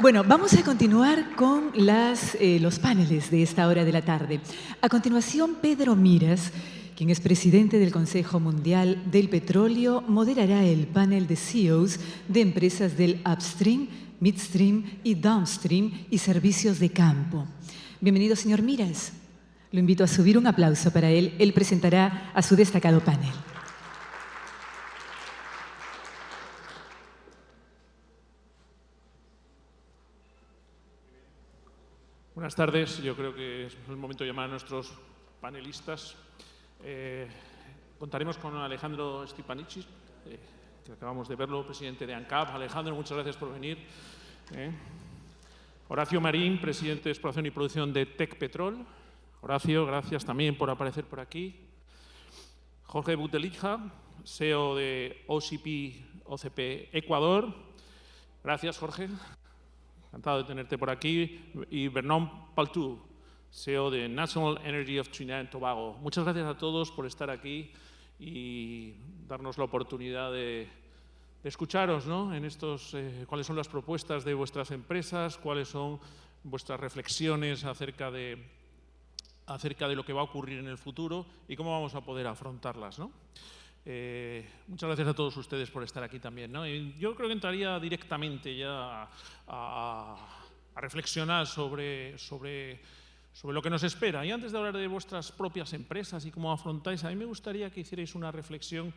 Bueno, vamos a continuar con los paneles de esta hora de la tarde. A continuación, Pedro Miras, quien es presidente del Consejo Mundial del Petróleo, moderará el panel de CEOs de empresas del upstream, midstream y downstream y servicios de campo. Bienvenido, señor Miras. Lo invito a subir. Un aplauso para él. Él presentará a su destacado panel. Buenas tardes. Yo creo que es el momento de llamar a nuestros panelistas. Contaremos con Alejandro Stipanicis, que acabamos de verlo, presidente de ANCAP. Alejandro, muchas gracias por venir. Horacio Marín, presidente de Exploración y Producción de Tech Petrol. Horacio, gracias también por aparecer por aquí. Jorge Butelija, CEO de OCP Ecuador. Gracias, Jorge. Encantado de tenerte por aquí. Y Bernard Paltou, CEO de National Energy of Trinidad and Tobago. Muchas gracias a todos por estar aquí y darnos la oportunidad de escucharos, ¿no? En estos, cuáles son las propuestas de vuestras empresas, cuáles son vuestras reflexiones acerca de lo que va a ocurrir en el futuro y cómo vamos a poder afrontarlas, ¿no? Muchas gracias a todos ustedes por estar aquí también, ¿no? Y yo creo que entraría directamente ya a reflexionar sobre lo que nos espera. Y antes de hablar de vuestras propias empresas y cómo afrontáis, a mí me gustaría que hicierais una reflexión,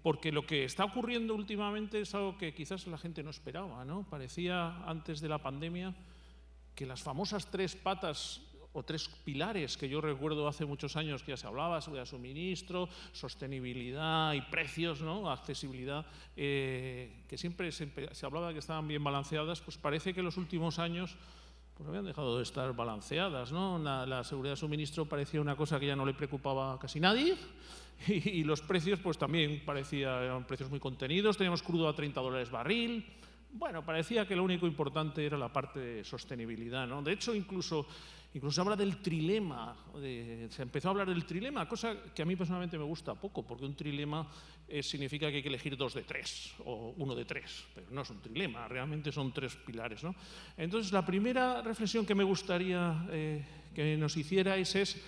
porque lo que está ocurriendo últimamente es algo que quizás la gente no esperaba, ¿no? Parecía antes de la pandemia que las famosas tres patas o tres pilares que yo recuerdo hace muchos años que ya se hablaba, seguridad de suministro, sostenibilidad y precios, ¿no? Accesibilidad, que siempre se hablaba que estaban bien balanceadas, pues parece que en los últimos años pues habían dejado de estar balanceadas, ¿no? La seguridad de suministro parecía una cosa que ya no le preocupaba a casi nadie y los precios pues también eran precios muy contenidos, teníamos crudo a $30 barril. Bueno, parecía que lo único importante era la parte de sostenibilidad, ¿no? De hecho, incluso se habla del trilema, se empezó a hablar del trilema, cosa que a mí personalmente me gusta poco, porque un trilema significa que hay que elegir 2 de 3 o 1 de 3, pero no es un trilema, realmente son 3 pilares, ¿no? Entonces, la primera reflexión que me gustaría que nos hicierais es: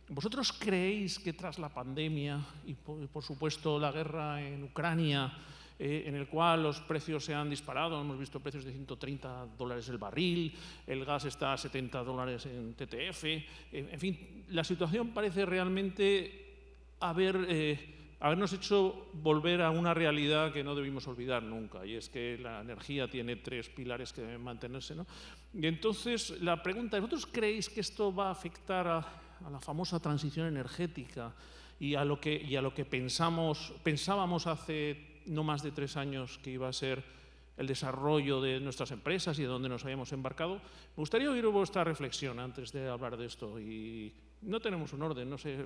¿vosotros creéis que tras la pandemia y, por supuesto, la guerra en Ucrania, en el cual los precios se han disparado, hemos visto precios de $130 el barril, el gas está a $70 en TTF, en fin, la situación parece realmente habernos hecho volver a una realidad que no debimos olvidar nunca, y es que la energía tiene 3 pilares que deben mantenerse, ¿no? Y entonces la pregunta es: ¿vosotros creéis que esto va a afectar a la famosa transición energética y a lo que pensábamos hace no más de 3 años que iba a ser el desarrollo de nuestras empresas y de donde nos habíamos embarcado? Me gustaría oír vuestra reflexión antes de hablar de esto. Y no tenemos un orden, no sé.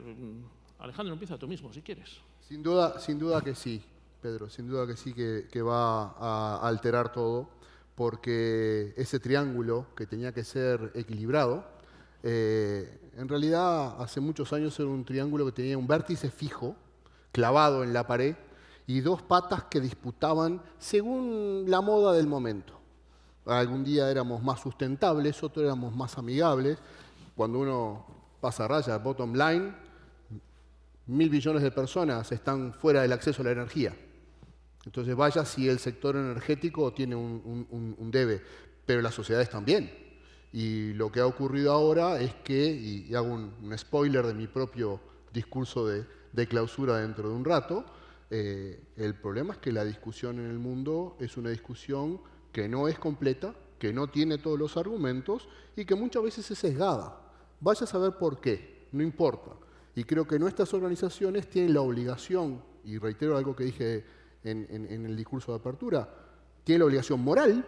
Alejandro, empieza tú mismo, si quieres. Sin duda que sí, Pedro, sin duda que sí que va a alterar todo, porque ese triángulo que tenía que ser equilibrado, en realidad hace muchos años era un triángulo que tenía un vértice fijo, clavado en la pared, y 2 patas que disputaban según la moda del momento. Algún día éramos más sustentables, otro éramos más amigables. Cuando uno pasa raya, bottom line, 1.000 billones de personas están fuera del acceso a la energía. Entonces vaya si el sector energético tiene un debe, pero las sociedades también. Y lo que ha ocurrido ahora es que, y hago un spoiler de mi propio discurso de clausura dentro de un rato, el problema es que la discusión en el mundo es una discusión que no es completa, que no tiene todos los argumentos y que muchas veces es sesgada. Vaya a saber por qué, no importa. Y creo que nuestras organizaciones tienen la obligación, y reitero algo que dije en el discurso de apertura, tienen la obligación moral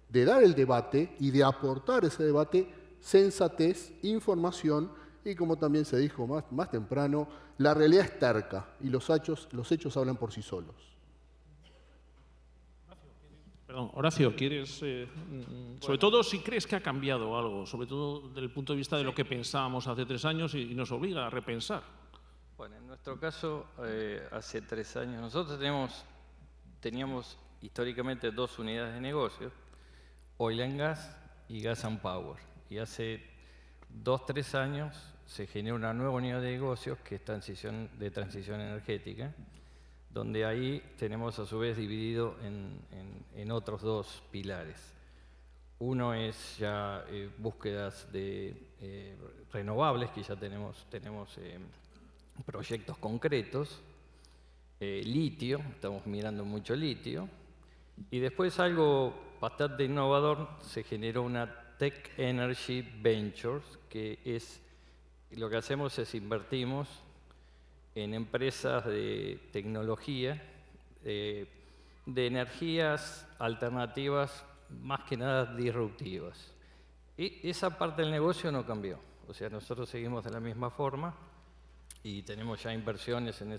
de dar el debate y de aportar ese debate sensatez, información y, como también se dijo más temprano, la realidad es terca y los hechos hablan por sí solos. Perdón, Horacio, ¿quieres, sobre todo si crees que ha cambiado algo, sobre todo desde el punto de vista de lo que pensábamos hace 3 años y nos obliga a repensar? Bueno, en nuestro caso, hace 3 años, nosotros teníamos históricamente 2 unidades de negocio. Oil and Gas y Gas and Power. Y hace 2 o 3 años se genera una nueva unidad de negocios que es transición energética, donde ahí tenemos a su vez dividido en otros 2 pilares. Uno es ya búsquedas de renovables, que ya tenemos proyectos concretos, litio, estamos mirando mucho litio, y después algo bastante innovador, se generó una Tech Energy Ventures, que es, lo que hacemos es invertimos en empresas de tecnología, de energías alternativas, más que nada disruptivas. Y esa parte del negocio no cambió, o sea, nosotros seguimos de la misma forma y tenemos ya inversiones en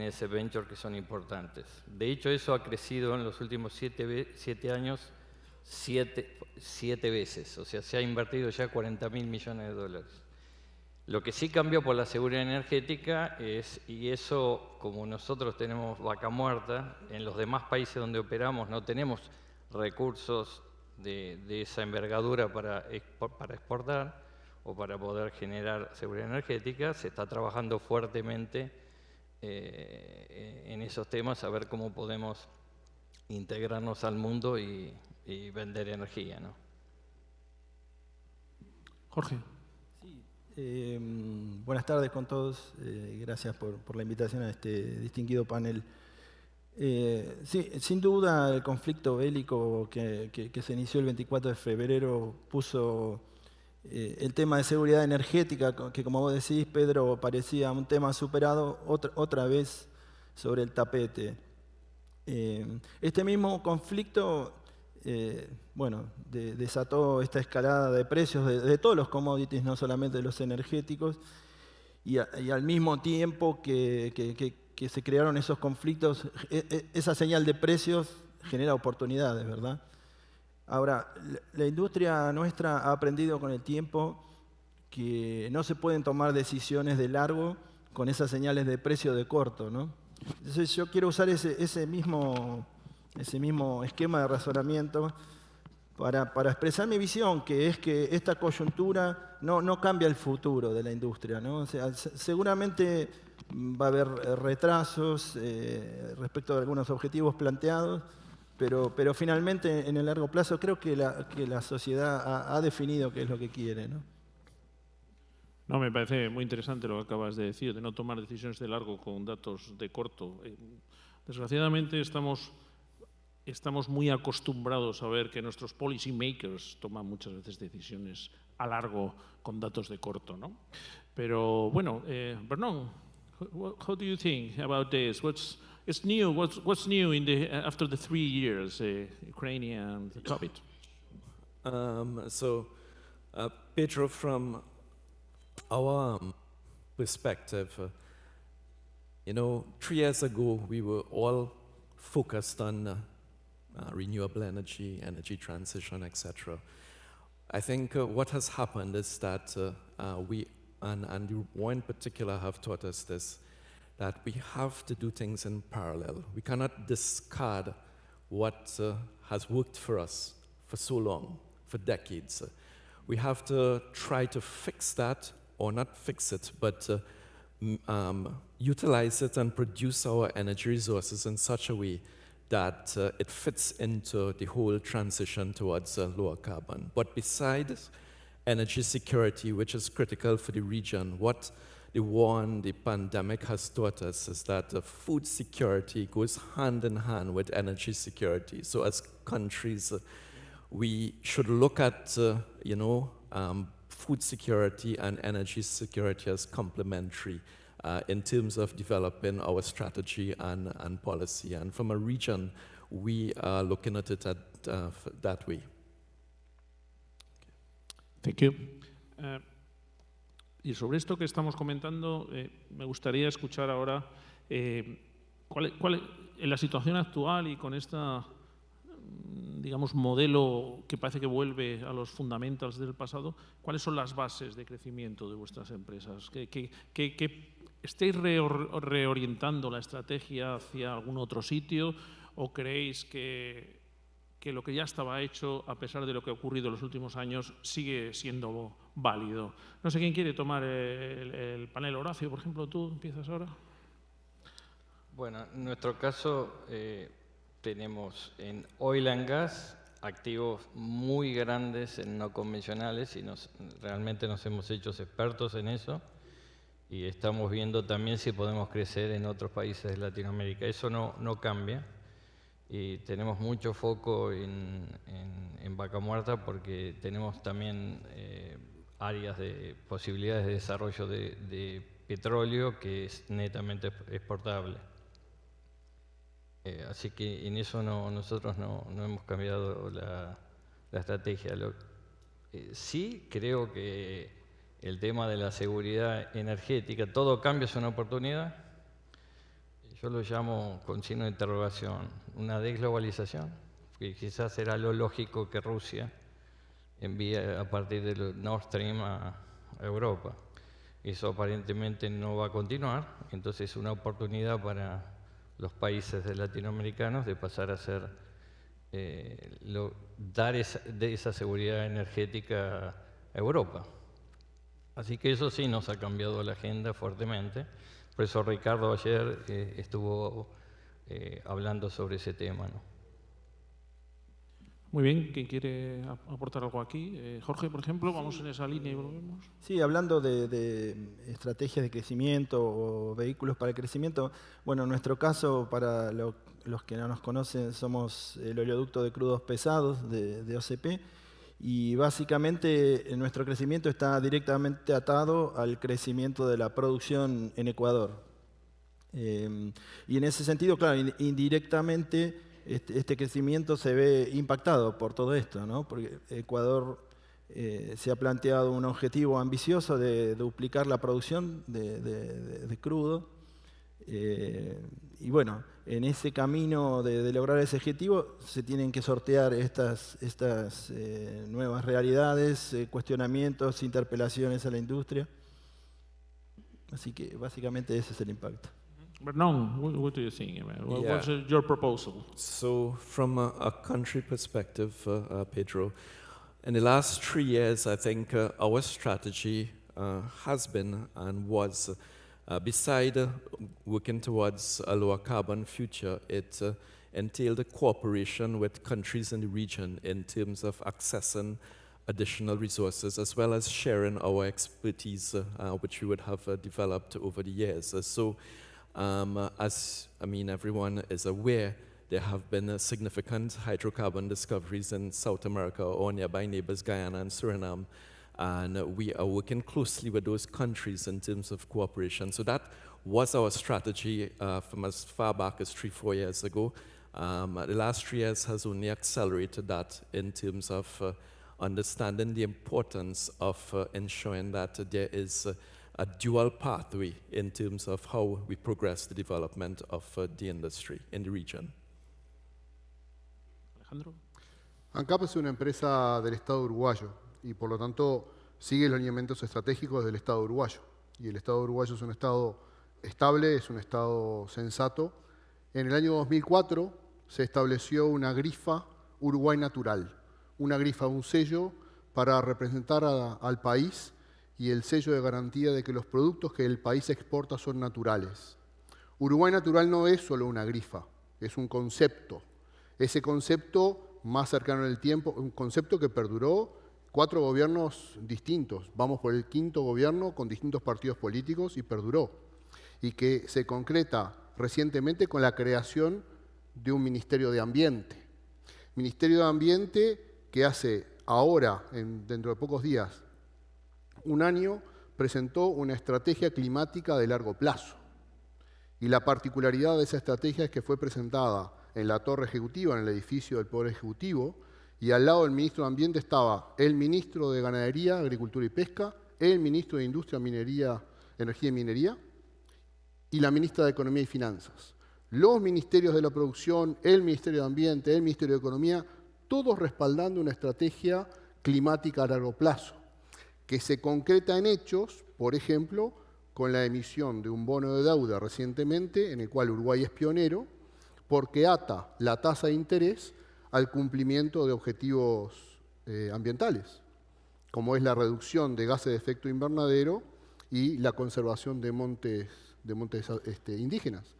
ese venture que son importantes. De hecho, eso ha crecido en los últimos 7 años 7 veces, o sea, se ha invertido ya 40.000 millones de dólares. Lo que sí cambió por la seguridad energética es, y eso como nosotros tenemos vaca muerta, en los demás países donde operamos no tenemos recursos de esa envergadura para exportar o para poder generar seguridad energética, se está trabajando fuertemente en esos temas, a ver cómo podemos integrarnos al mundo y vender energía, ¿no? Jorge. Sí, buenas tardes con todos. Gracias por la invitación a este distinguido panel. Sí, sin duda el conflicto bélico que se inició el 24 de febrero puso el tema de seguridad energética, que como vos decís, Pedro, parecía un tema superado, otra vez sobre el tapete. Este mismo conflicto desató esta escalada de precios de todos los commodities, no solamente de los energéticos, y al mismo tiempo que se crearon esos conflictos, esa señal de precios genera oportunidades, ¿verdad? Ahora, la industria nuestra ha aprendido con el tiempo que no se pueden tomar decisiones de largo con esas señales de precio de corto, ¿no? Entonces yo quiero usar ese mismo esquema de razonamiento para expresar mi visión, que es que esta coyuntura no cambia el futuro de la industria, ¿no? O sea, seguramente va a haber retrasos respecto de algunos objetivos planteados, pero finalmente en el largo plazo creo que la sociedad ha definido qué es lo que quiere, ¿no? No, me parece muy interesante lo que acabas de decir, de no tomar decisiones de largo con datos de corto. Desgraciadamente estamos muy acostumbrados a ver que nuestros policy makers toman muchas veces decisiones a largo con datos de corto, ¿no? Pero bueno, Vernon, how do you think about this? What's new? What's new after the 3 years, Ukraine and the COVID? Pedro, from our perspective, 3 years ago we were all focused on renewable energy, energy transition, etc. I think what has happened is that we, and the war in particular, have taught us this, that we have to do things in parallel. We cannot discard what has worked for us for so long, for decades. We have to try to fix that, or not fix it, but utilize it and produce our energy resources in such a way that it fits into the whole transition towards lower carbon. But besides energy security, which is critical for the region, what the war and the pandemic has taught us is that food security goes hand in hand with energy security. So as countries, we should look at food security and energy security as complementary in terms of developing our strategy and policy. And from a region, we are looking at it that way. Thank you. Y sobre esto que estamos comentando, me gustaría escuchar ahora en la situación actual y con esta, digamos, modelo que parece que vuelve a los fundamentals del pasado, ¿cuáles son las bases de crecimiento de vuestras empresas? ¿Que estéis reorientando la estrategia hacia algún otro sitio o creéis que que lo que ya estaba hecho, a pesar de lo que ha ocurrido en los últimos años, sigue siendo válido. No sé quién quiere tomar el panel. Horacio, por ejemplo, tú empiezas ahora. Bueno, en nuestro caso tenemos en oil and gas activos muy grandes en no convencionales y realmente nos hemos hecho expertos en eso y estamos viendo también si podemos crecer en otros países de Latinoamérica. Eso no cambia y tenemos mucho foco en Vaca Muerta porque tenemos también áreas de posibilidades de desarrollo de petróleo que es netamente exportable. Así que en eso nosotros no hemos cambiado la estrategia. Sí creo que el tema de la seguridad energética, todo cambio es una oportunidad. Yo lo llamo con signo de interrogación, una desglobalización, que quizás será lo lógico que Rusia envíe a partir del Nord Stream a Europa. Eso aparentemente no va a continuar, entonces es una oportunidad para los países latinoamericanos de pasar a ser, dar esa seguridad energética a Europa. Así que eso sí nos ha cambiado la agenda fuertemente. Por eso Ricardo ayer estuvo hablando sobre ese tema, ¿no? Muy bien, ¿quién quiere aportar algo aquí? Jorge, por ejemplo, vamos en esa línea y volvemos. Sí, hablando de estrategias de crecimiento o vehículos para el crecimiento, bueno, en nuestro caso, para los que no nos conocen, somos el oleoducto de crudos pesados de OCP y básicamente nuestro crecimiento está directamente atado al crecimiento de la producción en Ecuador. Y en ese sentido, claro, indirectamente este crecimiento se ve impactado por todo esto, ¿no? Porque Ecuador se ha planteado un objetivo ambicioso de duplicar la producción de crudo. Y bueno, en ese camino de lograr ese objetivo se tienen que sortear estas nuevas realidades, cuestionamientos, interpelaciones a la industria. Así que básicamente ese es el impacto. Vernon, what do you think? What's your proposal? So, from a country perspective, Pedro, in the last 3 years, I think our strategy has been and was, beside working towards a lower carbon future, it entailed a cooperation with countries in the region in terms of accessing additional resources, as well as sharing our expertise, which we would have developed over the years. As everyone is aware, there have been significant hydrocarbon discoveries in South America or nearby neighbors, Guyana and Suriname, and we are working closely with those countries in terms of cooperation. So that was our strategy from as far back as 3-4 years ago. The last 3 years has only accelerated that in terms of understanding the importance of ensuring that there is a dual pathway in terms of how we progress the development of the industry in the region. Alejandro. ANCAP es una empresa del Estado uruguayo y por lo tanto sigue los lineamientos estratégicos del Estado uruguayo. Y el Estado uruguayo es un Estado estable, es un Estado sensato. En el año 2004 se estableció una grifa Uruguay Natural, una grifa, un sello para representar al país y el sello de garantía de que los productos que el país exporta son naturales. Uruguay Natural no es solo una grifa, es un concepto. Ese concepto más cercano en el tiempo, un concepto que perduró 4 gobiernos distintos. Vamos por el 5º gobierno con distintos partidos políticos y perduró. Y que se concreta recientemente con la creación de un Ministerio de Ambiente. Ministerio de Ambiente que hace ahora, dentro de pocos días, un año, presentó una estrategia climática de largo plazo. Y la particularidad de esa estrategia es que fue presentada en la Torre Ejecutiva, en el edificio del Poder Ejecutivo, y al lado del Ministro de Ambiente estaba el Ministro de Ganadería, Agricultura y Pesca, el Ministro de Industria, Minería, Energía y Minería, y la Ministra de Economía y Finanzas. Los ministerios de la producción, el Ministerio de Ambiente, el Ministerio de Economía, todos respaldando una estrategia climática a largo plazo, que se concreta en hechos, por ejemplo, con la emisión de un bono de deuda recientemente, en el cual Uruguay es pionero, porque ata la tasa de interés al cumplimiento de objetivos ambientales, como es la reducción de gases de efecto invernadero y la conservación de montes indígenas.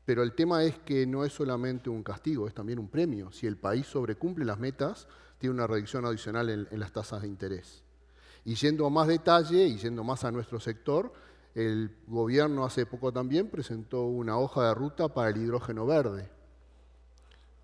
Pero el tema es que no es solamente un castigo, es también un premio. Si el país sobrecumple las metas, tiene una reducción adicional en las tasas de interés. Y yendo a más detalle y yendo más a nuestro sector, el gobierno hace poco también presentó una hoja de ruta para el hidrógeno verde,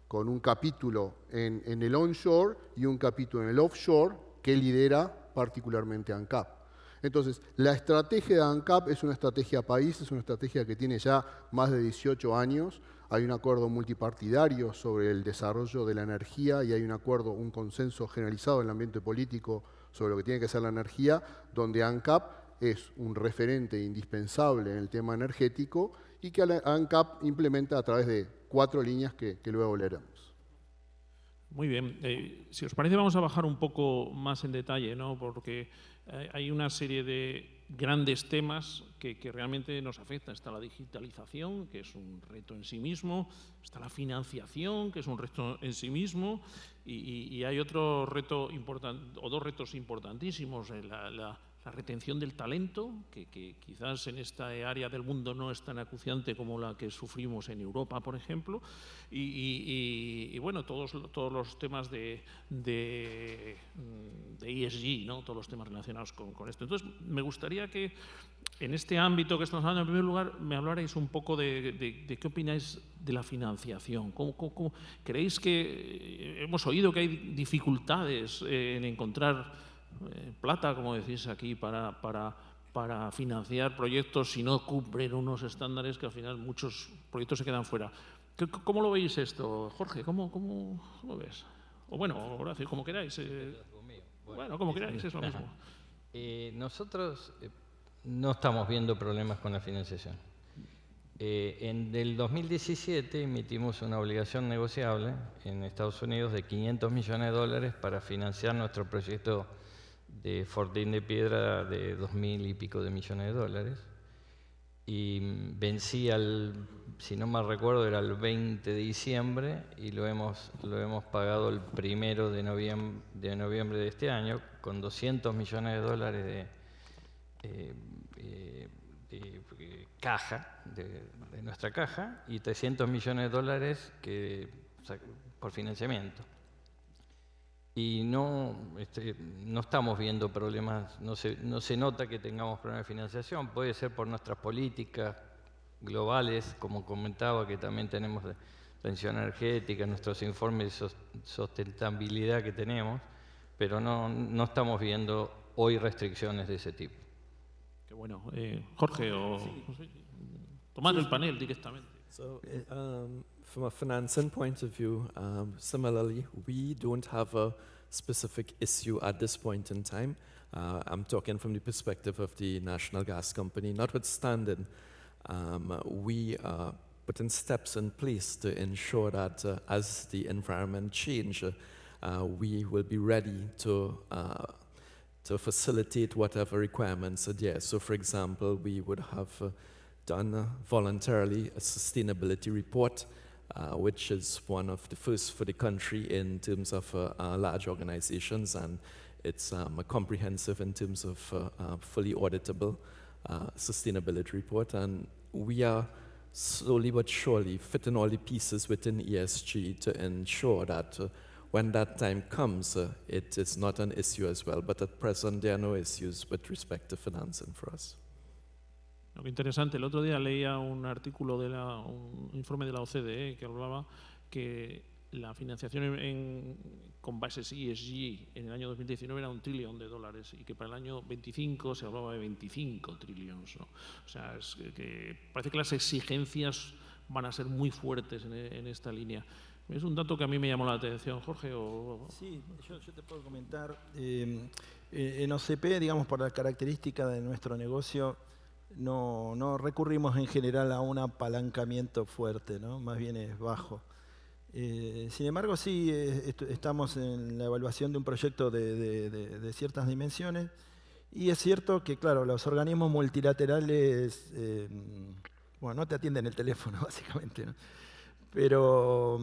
con un capítulo en el onshore y un capítulo en el offshore que lidera particularmente ANCAP. Entonces, la estrategia de ANCAP es una estrategia país, es una estrategia que tiene ya más de 18 años. Hay un acuerdo multipartidario sobre el desarrollo de la energía y hay un consenso generalizado en el ambiente político sobre lo que tiene que ser la energía, donde ANCAP es un referente indispensable en el tema energético y que ANCAP implementa a través de 4 líneas que luego leeremos. Muy bien. Si os parece, vamos a bajar un poco más en detalle, ¿no? Porque hay una serie de grandes temas que realmente nos afectan. Está la digitalización, que es un reto en sí mismo. Está la financiación, que es un reto en sí mismo. Y hay otro reto importante, o dos retos importantísimos. La retención del talento, que quizás en esta área del mundo no es tan acuciante como la que sufrimos en Europa, por ejemplo, y bueno, todos los temas de ESG, ¿no? Todos los temas relacionados con esto. Entonces, me gustaría que en este ámbito que estamos hablando, en primer lugar, me hablarais un poco de qué opináis de la financiación. ¿Cómo creéis que hemos oído que hay dificultades en encontrar plata, como decís aquí, para financiar proyectos si no cumplen unos estándares que al final muchos proyectos se quedan fuera? ¿Cómo lo veis esto, Jorge? ¿Cómo lo ves? O bueno, Horacio, como queráis. Bueno, como queráis, es lo mismo. Nosotros no estamos viendo problemas con la financiación. En el 2017 emitimos una obligación negociable en Estados Unidos de $500 millones para financiar nuestro proyecto de Fortín de Piedra de 2.000 y pico de millones de dólares. Y vencía, si no mal recuerdo, era el 20 de diciembre y lo hemos pagado el 1 de noviembre de este año con 200 millones de dólares de caja, de nuestra caja, y 300 millones de dólares por financiamiento. Y no estamos viendo problemas, no se nota que tengamos problemas de financiación. Puede ser por nuestras políticas globales, como comentaba, que también tenemos de transición energética, nuestros informes de sustentabilidad que tenemos, pero no estamos viendo hoy restricciones de ese tipo. Qué bueno. Jorge, tomando el panel directamente. So, from a financing point of view, similarly, we don't have a specific issue at this point in time. I'm talking from the perspective of the National Gas Company. Notwithstanding, we are putting steps in place to ensure that as the environment changes, we will be ready to facilitate whatever requirements are there. So, for example, we would have done voluntarily a sustainability report, which is one of the first for the country in terms of large organizations, and it's comprehensive in terms of fully auditable sustainability report. And we are slowly but surely fitting all the pieces within ESG to ensure that when that time comes, it is not an issue as well. But at present, there are no issues with respect to financing for us. Lo que interesante, el otro día leía un artículo un informe de la OCDE que hablaba que la financiación con bases ESG en el año 2019 era $1 trillón y que para el año 25 se hablaba de 25 trillones, ¿no? O sea, es que parece que las exigencias van a ser muy fuertes en esta línea. Es un dato que a mí me llamó la atención, Jorge. Sí, yo te puedo comentar. En OCP, digamos, por la característica de nuestro negocio, no recurrimos en general a un apalancamiento fuerte, ¿no? Más bien es bajo. Sin embargo, sí estamos en la evaluación de un proyecto de ciertas dimensiones y es cierto que, claro, los organismos multilaterales no te atienden el teléfono, básicamente, ¿no? Pero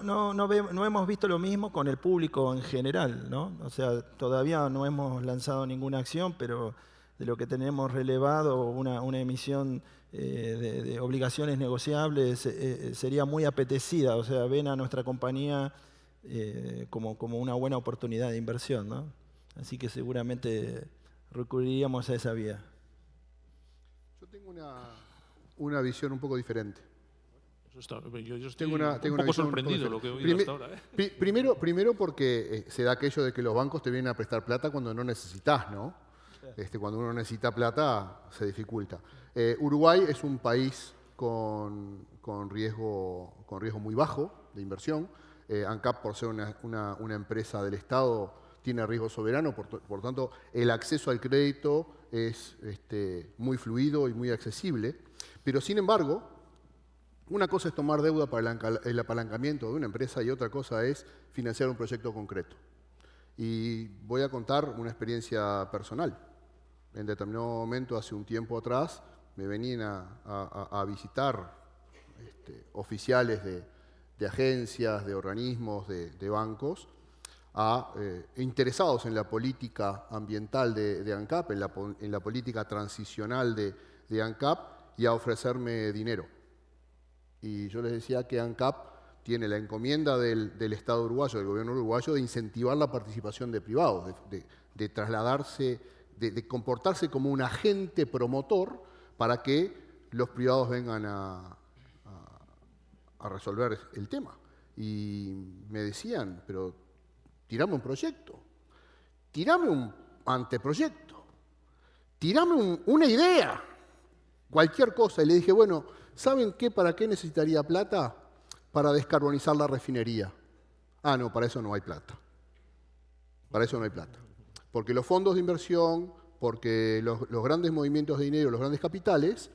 no hemos visto lo mismo con el público en general, ¿no? O sea, todavía no hemos lanzado ninguna acción, pero de lo que tenemos relevado, una emisión de obligaciones negociables sería muy apetecida. O sea, ven a nuestra compañía como una buena oportunidad de inversión, ¿no? Así que seguramente recurriríamos a esa vía. Yo tengo una visión un poco diferente. Yo estoy Tengo un poco sorprendido de lo que he oído hasta ahora. Primero porque se da aquello de que los bancos te vienen a prestar plata cuando no necesitas, ¿no? Cuando uno necesita plata se dificulta. Uruguay es un país con riesgo muy bajo de inversión. ANCAP, por ser una empresa del Estado, tiene riesgo soberano, por tanto el acceso al crédito es muy fluido y muy accesible. Pero sin embargo, una cosa es tomar deuda para el apalancamiento de una empresa y otra cosa es financiar un proyecto concreto. Y voy a contar una experiencia personal. En determinado momento, hace un tiempo atrás, me venían a visitar oficiales de agencias, de organismos, de bancos, interesados en la política ambiental de ANCAP, en la política transicional de ANCAP, y a ofrecerme dinero. Y yo les decía que ANCAP tiene la encomienda del Estado uruguayo, del gobierno uruguayo, de incentivar la participación de privados, de trasladarse, de comportarse como un agente promotor para que los privados vengan a resolver el tema. Y me decían, pero tirame un proyecto, tirame un anteproyecto, tirame una idea, cualquier cosa. Y le dije, bueno, ¿saben qué? ¿Para qué necesitaría plata? Para descarbonizar la refinería. Ah, no, para eso no hay plata. Para eso no hay plata. Porque los fondos de inversión, porque los grandes movimientos de dinero, los grandes capitales,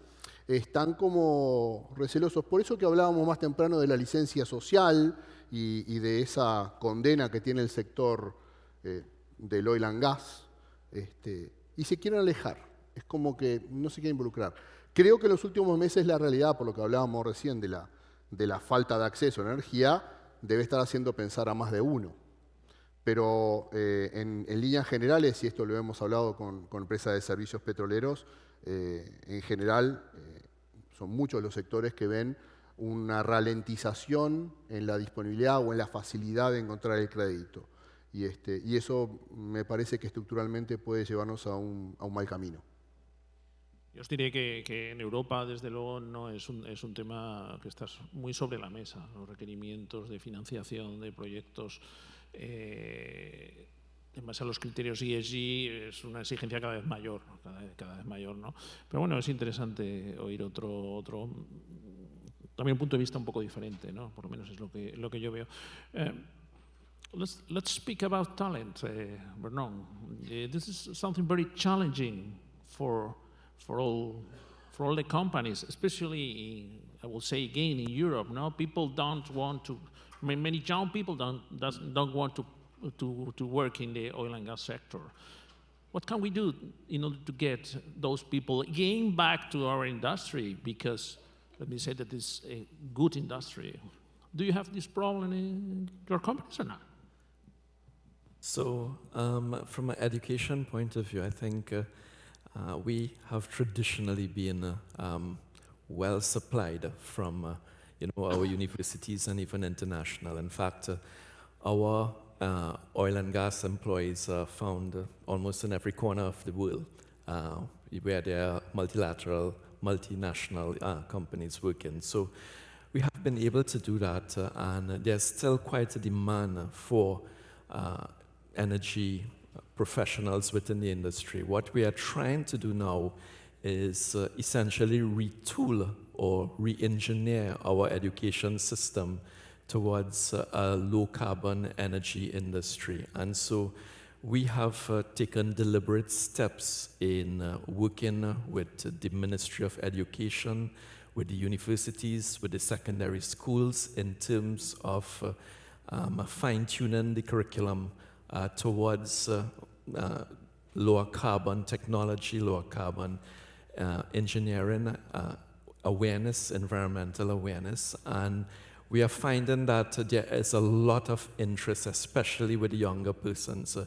están como recelosos. Por eso que hablábamos más temprano de la licencia social y de esa condena que tiene el sector del oil and gas, y se quieren alejar. Es como que no se quieren involucrar. Creo que en los últimos meses la realidad, por lo que hablábamos recién de la falta de acceso a energía, debe estar haciendo pensar a más de uno. Pero en líneas generales, y esto lo hemos hablado con empresas de servicios petroleros, en general son muchos los sectores que ven una ralentización en la disponibilidad o en la facilidad de encontrar el crédito. Y eso me parece que estructuralmente puede llevarnos a un mal camino. Yo os diré que en Europa, desde luego, no es un tema que está muy sobre la mesa. Los requerimientos de financiación de proyectos en base a los criterios ESG es una exigencia cada vez mayor, ¿no? Pero bueno, es interesante oír otro también un punto de vista un poco diferente, ¿no? Por lo menos es lo que yo veo. Let's speak about talent, Vernon. This is something very challenging for all the companies, especially I will say again in Europe. No, people don't want to. Many young people don't want to work in the oil and gas sector. What can we do in order to get those people again back to our industry? Because let me say that it's a good industry. Do you have this problem in your companies or not? So, from an education point of view, I think we have traditionally been well supplied from our universities and even international. In fact, our oil and gas employees are found almost in every corner of the world, where there are multilateral, multinational companies working. So we have been able to do that, and there's still quite a demand for energy professionals within the industry. What we are trying to do now is essentially retool or re-engineer our education system towards a low-carbon energy industry. And so we have taken deliberate steps in working with the Ministry of Education, with the universities, with the secondary schools in terms of fine-tuning the curriculum towards lower carbon technology, lower carbon engineering, awareness, environmental awareness, and we are finding that there is a lot of interest, especially with the younger persons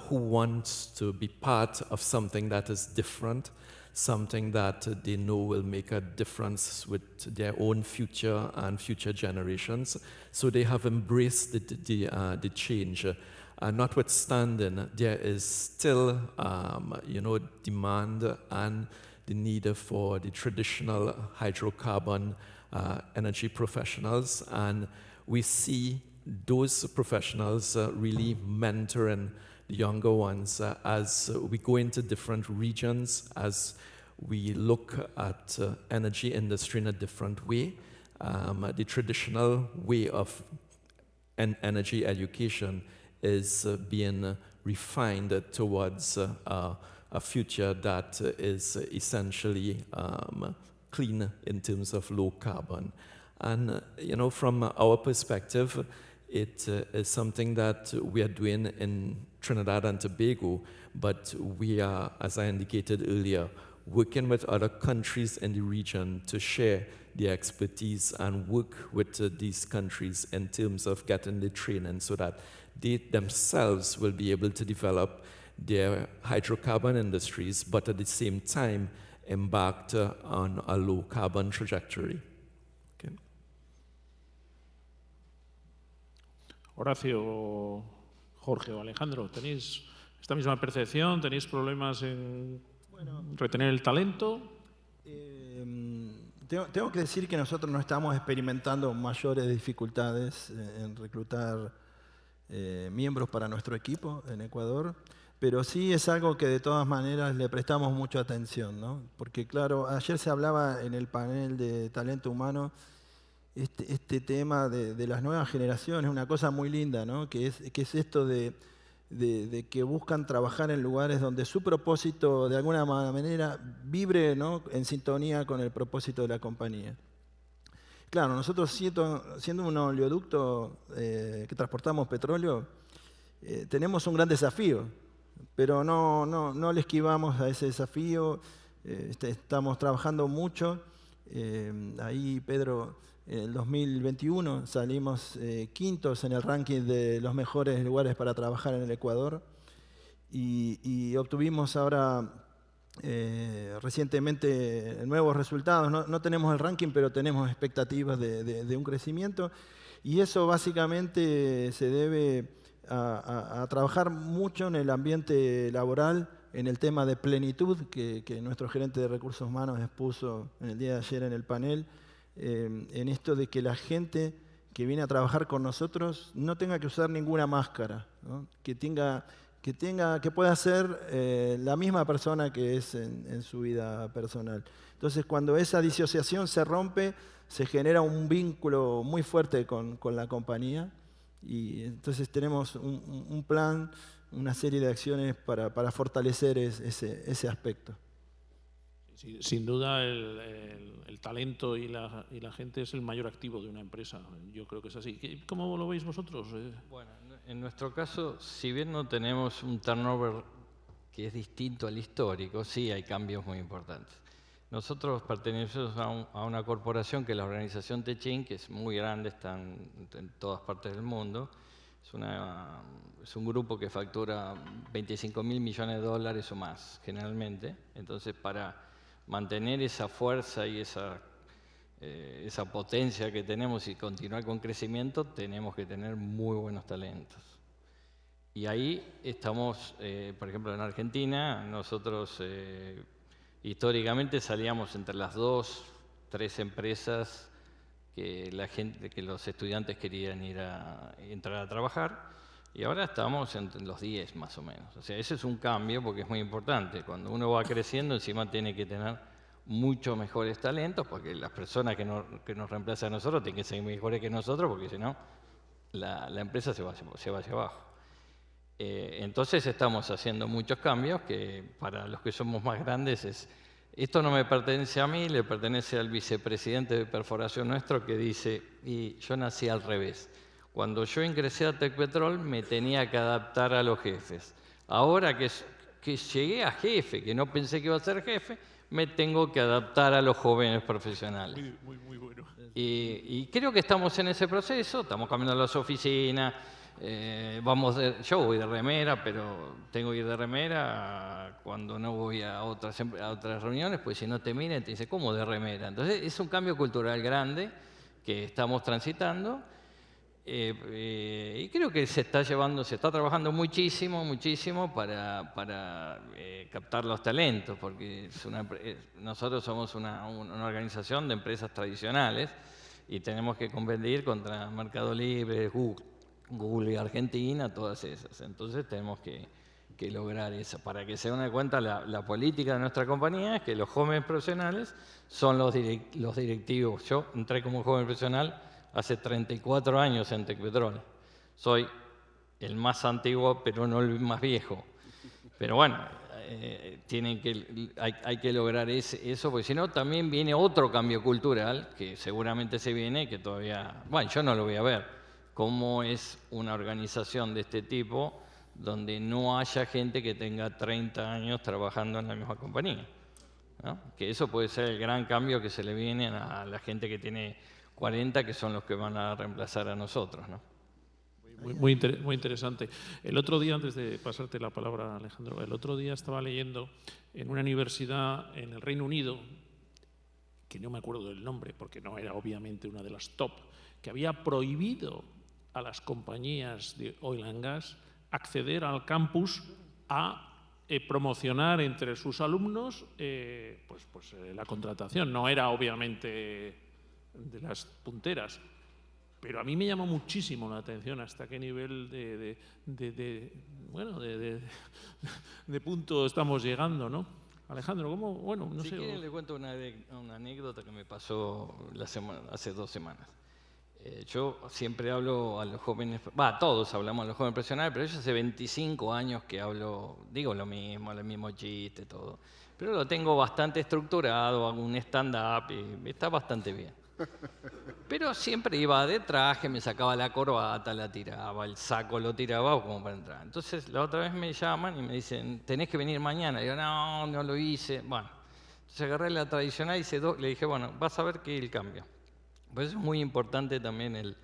who want to be part of something that is different, something that they know will make a difference with their own future and future generations. So they have embraced the change. Notwithstanding, there is still, demand and the need for the traditional hydrocarbon energy professionals, and we see those professionals really mentoring the younger ones as we go into different regions, as we look at energy industry in a different way. The traditional way of energy education is being refined towards a future that is essentially clean in terms of low carbon. And from our perspective, it is something that we are doing in Trinidad and Tobago, but we are, as I indicated earlier, working with other countries in the region to share the expertise and work with these countries in terms of getting the training so that they themselves will be able to develop their hydrocarbon industries, but at the same time embarked on a low carbon trajectory. Okay. Horacio, Jorge o Alejandro, ¿tenéis esta misma percepción? ¿Tenéis problemas en retener el talento? Tengo que decir que nosotros no estamos experimentando mayores dificultades en reclutar miembros para nuestro equipo en Ecuador, pero sí es algo que de todas maneras le prestamos mucha atención, ¿no? Porque claro, ayer se hablaba en el panel de talento humano este tema de las nuevas generaciones, una cosa muy linda, ¿no? Que es esto de que buscan trabajar en lugares donde su propósito de alguna manera vibre, ¿no?, en sintonía con el propósito de la compañía. Claro, nosotros siendo un oleoducto que transportamos petróleo, tenemos un gran desafío, pero no le esquivamos a ese desafío. Estamos trabajando mucho. Ahí, Pedro, en el 2021 salimos quintos en el ranking de los mejores lugares para trabajar en el Ecuador y obtuvimos ahora recientemente nuevos resultados. No tenemos el ranking, pero tenemos expectativas de un crecimiento, y eso básicamente se debe a trabajar mucho en el ambiente laboral, en el tema de plenitud que nuestro gerente de recursos humanos expuso en el día de ayer en el panel, en esto de que la gente que viene a trabajar con nosotros no tenga que usar ninguna máscara, ¿no? Que pueda ser la misma persona que es en su vida personal. Entonces, cuando esa disociación se rompe, se genera un vínculo muy fuerte con la compañía, y entonces tenemos un plan, una serie de acciones para fortalecer ese aspecto. Sin duda, el talento y la gente es el mayor activo de una empresa. Yo creo que es así. ¿Cómo lo veis vosotros? Bueno, en nuestro caso, si bien no tenemos un turnover que es distinto al histórico, sí hay cambios muy importantes. Nosotros pertenecemos a una corporación que es la organización Techin, que es muy grande, está en todas partes del mundo. Es un grupo que factura 25.000 millones de dólares o más, generalmente. Entonces, para mantener esa fuerza y esa potencia que tenemos y continuar con crecimiento, tenemos que tener muy buenos talentos. Y ahí estamos, por ejemplo, en Argentina, nosotros históricamente salíamos entre las 2, 3 empresas que los estudiantes querían entrar a trabajar, y ahora estamos entre los 10 más o menos. O sea, ese es un cambio porque es muy importante. Cuando uno va creciendo, encima tiene que tener mucho mejores talentos, porque las personas que nos reemplazan a nosotros tienen que ser mejores que nosotros, porque si no, la empresa se va hacia abajo. Entonces estamos haciendo muchos cambios que para los que somos más grandes esto no me pertenece a mí, le pertenece al vicepresidente de perforación nuestro, que dice, y yo nací al revés. Cuando yo ingresé a Tecpetrol me tenía que adaptar a los jefes. Ahora que llegué a jefe, que no pensé que iba a ser jefe, me tengo que adaptar a los jóvenes profesionales. Muy bueno. Y creo que estamos en ese proceso, estamos cambiando las oficinas, yo voy de remera, pero tengo que ir de remera cuando no voy a otras reuniones, pues si no te miran te dicen, ¿cómo de remera? Entonces es un cambio cultural grande que estamos transitando. Y creo que se está trabajando muchísimo para captar los talentos, porque nosotros somos una organización de empresas tradicionales y tenemos que competir contra Mercado Libre, Google y Argentina, todas esas. Entonces tenemos que lograr eso. Para que se den cuenta, la política de nuestra compañía es que los jóvenes profesionales son los directivos. Yo entré como joven profesional hace 34 años en Tecpetrol. Soy el más antiguo, pero no el más viejo. Pero bueno, hay que lograr eso, porque si no también viene otro cambio cultural, que seguramente se viene, que todavía, bueno, yo no lo voy a ver. Cómo es una organización de este tipo donde no haya gente que tenga 30 años trabajando en la misma compañía, ¿no? Que eso puede ser el gran cambio que se le viene a la gente que tiene 40, que son los que van a reemplazar a nosotros, ¿no? Muy interesante. El otro día, antes de pasarte la palabra, Alejandro, el otro día estaba leyendo en una universidad en el Reino Unido, que no me acuerdo del nombre, porque no era obviamente una de las top, que había prohibido a las compañías de oil and gas acceder al campus a promocionar entre sus alumnos la contratación. No era obviamente de las punteras, pero a mí me llamó muchísimo la atención hasta qué nivel de punto estamos llegando, ¿no? Alejandro, ¿cómo? Bueno, no sé. Si quieren le cuento una anécdota que me pasó hace 2 semanas. Yo siempre hablo a los jóvenes, todos hablamos a los jóvenes profesionales, pero yo hace 25 años que digo lo mismo, el mismo chiste, todo. Pero lo tengo bastante estructurado, hago un stand-up y está bastante bien. Pero siempre iba de traje, me sacaba la corbata, la tiraba, el saco lo tiraba como para entrar. Entonces la otra vez me llaman y me dicen, tenés que venir mañana. Y yo, no lo hice. Bueno, entonces agarré la tradicional y le dije, bueno, vas a ver que el cambio. Por eso es muy importante también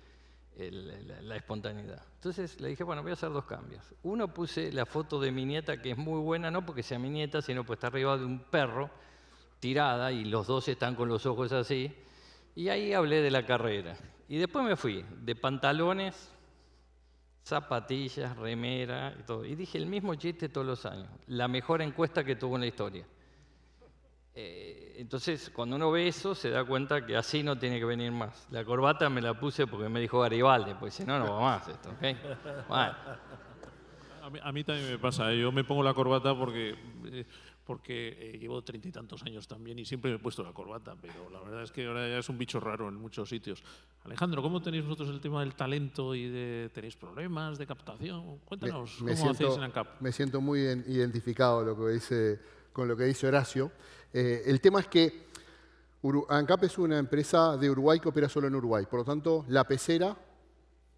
la espontaneidad. Entonces le dije, bueno, voy a hacer 2 cambios. Uno, puse la foto de mi nieta, que es muy buena, no porque sea mi nieta, sino porque está arriba de un perro, tirada, y los 2 están con los ojos así. Y ahí hablé de la carrera. Y después me fui de pantalones, zapatillas, remera y todo. Y dije el mismo chiste todos los años. La mejor encuesta que tuvo en la historia. Entonces, cuando uno ve eso, se da cuenta que así no tiene que venir más. La corbata me la puse porque me dijo Garibaldi, pues si no, no va más esto, ¿ok? Bueno. A mí también me pasa. Yo me pongo la corbata porque llevo 30 y tantos años también y siempre me he puesto la corbata, pero la verdad es que ahora ya es un bicho raro en muchos sitios. Alejandro, ¿cómo tenéis vosotros el tema del talento y tenéis problemas de captación? Cuéntanos, ¿cómo hacéis en ANCAP? Me siento muy identificado con lo que dice Horacio. El tema es que ANCAP es una empresa de Uruguay que opera solo en Uruguay, por lo tanto la pecera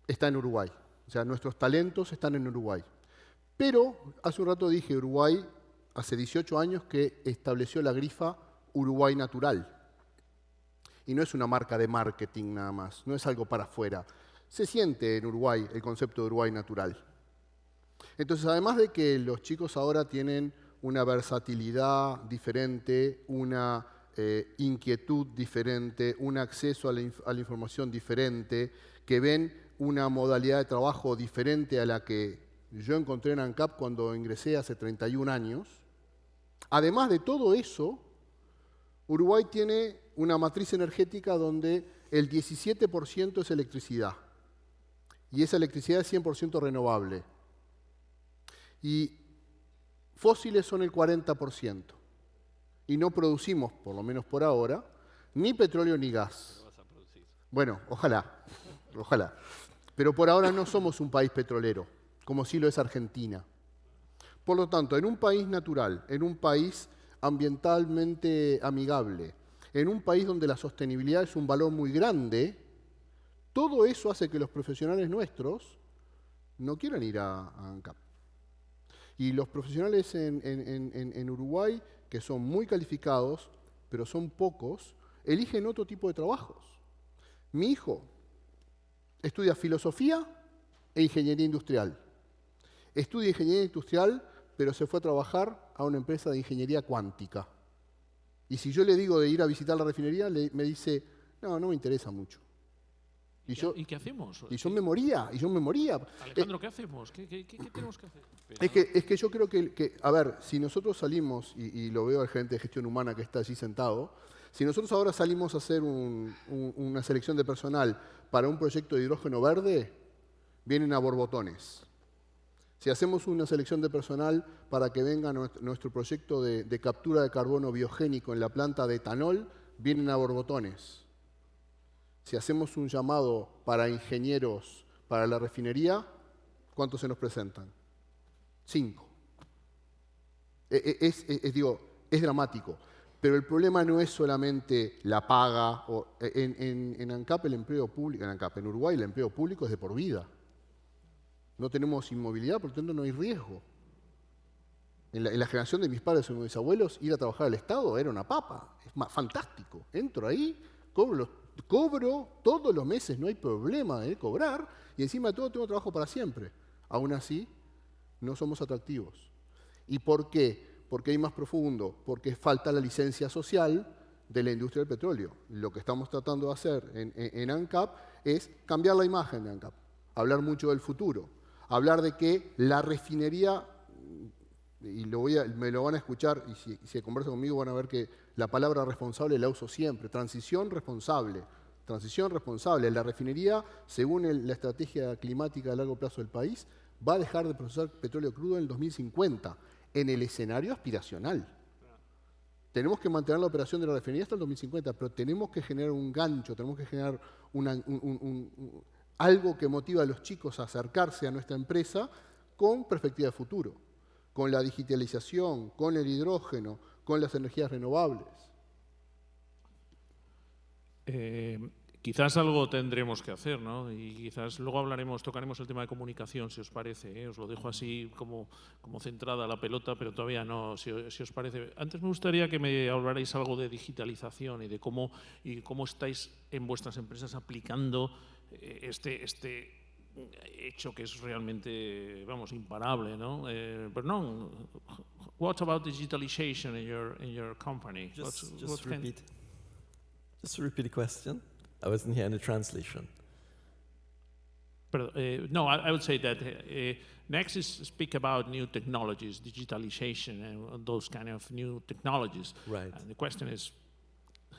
está en Uruguay, o sea, nuestros talentos están en Uruguay. Pero hace un rato dije Uruguay. Hace 18 años que estableció la grifa Uruguay Natural. Y no es una marca de marketing nada más, no es algo para afuera. Se siente en Uruguay el concepto de Uruguay Natural. Entonces, además de que los chicos ahora tienen una versatilidad diferente, una inquietud diferente, un acceso a la información diferente, que ven una modalidad de trabajo diferente a la que yo encontré en ANCAP cuando ingresé hace 31 años. Además de todo eso, Uruguay tiene una matriz energética donde el 17% es electricidad. Y esa electricidad es 100% renovable. Y fósiles son el 40%. Y no producimos, por lo menos por ahora, ni petróleo ni gas. Bueno, ojalá. Pero por ahora no somos un país petrolero, como sí lo es Argentina. Por lo tanto, en un país natural, en un país ambientalmente amigable, en un país donde la sostenibilidad es un valor muy grande, todo eso hace que los profesionales nuestros no quieran ir a ANCAP. Y los profesionales en Uruguay que son muy calificados, pero son pocos, eligen otro tipo de trabajos. Mi hijo estudia filosofía e ingeniería industrial. Estudia ingeniería industrial, pero se fue a trabajar a una empresa de ingeniería cuántica. Y si yo le digo de ir a visitar la refinería, me dice, no me interesa mucho. ¿Y qué hacemos? Y yo me moría. Alejandro, ¿qué hacemos? ¿Qué tenemos que hacer? Es que yo creo que, a ver, si nosotros salimos, y lo veo al gerente de gestión humana que está allí sentado, si nosotros ahora salimos a hacer una selección de personal para un proyecto de hidrógeno verde, vienen a borbotones. Si hacemos una selección de personal para que venga nuestro proyecto de captura de carbono biogénico en la planta de etanol, vienen a borbotones. Si hacemos un llamado para ingenieros para la refinería, ¿cuántos se nos presentan? 5. Es dramático. Pero el problema no es solamente la paga. En ANCAP el empleo público, en Uruguay el empleo público es de por vida. No tenemos inmovilidad, por lo tanto no hay riesgo. En la generación de mis padres y mis abuelos, ir a trabajar al Estado era una papa. Es fantástico. Entro ahí, cobro todos los meses, no hay problema de cobrar, y encima de todo tengo trabajo para siempre. Aún así, no somos atractivos. ¿Y por qué? Porque hay más profundo, porque falta la licencia social de la industria del petróleo. Lo que estamos tratando de hacer en ANCAP es cambiar la imagen de ANCAP, hablar mucho del futuro, hablar de que la refinería, y me lo van a escuchar, y si se conversa conmigo van a ver que la palabra responsable la uso siempre, transición responsable. Transición responsable. La refinería, según la estrategia climática a largo plazo del país, va a dejar de procesar petróleo crudo en el 2050, en el escenario aspiracional. Tenemos que mantener la operación de la refinería hasta el 2050, pero tenemos que generar un gancho, tenemos que generar algo que motiva a los chicos a acercarse a nuestra empresa con perspectiva de futuro, con la digitalización, con el hidrógeno, con las energías renovables. Quizás algo tendremos que hacer, ¿no? Y quizás luego tocaremos el tema de comunicación, si os parece, ¿eh? Os lo dejo así como centrada la pelota, pero todavía no, si os parece. Antes me gustaría que me hablarais algo de digitalización y de cómo estáis en vuestras empresas aplicando este hecho que es realmente, imparable, ¿no? But no, what about digitalization in your company? Just repeat the question. I wasn't hearing the translation. No, I would say that next is speak about new technologies, digitalization, and those kind of new technologies. Right. And the question is,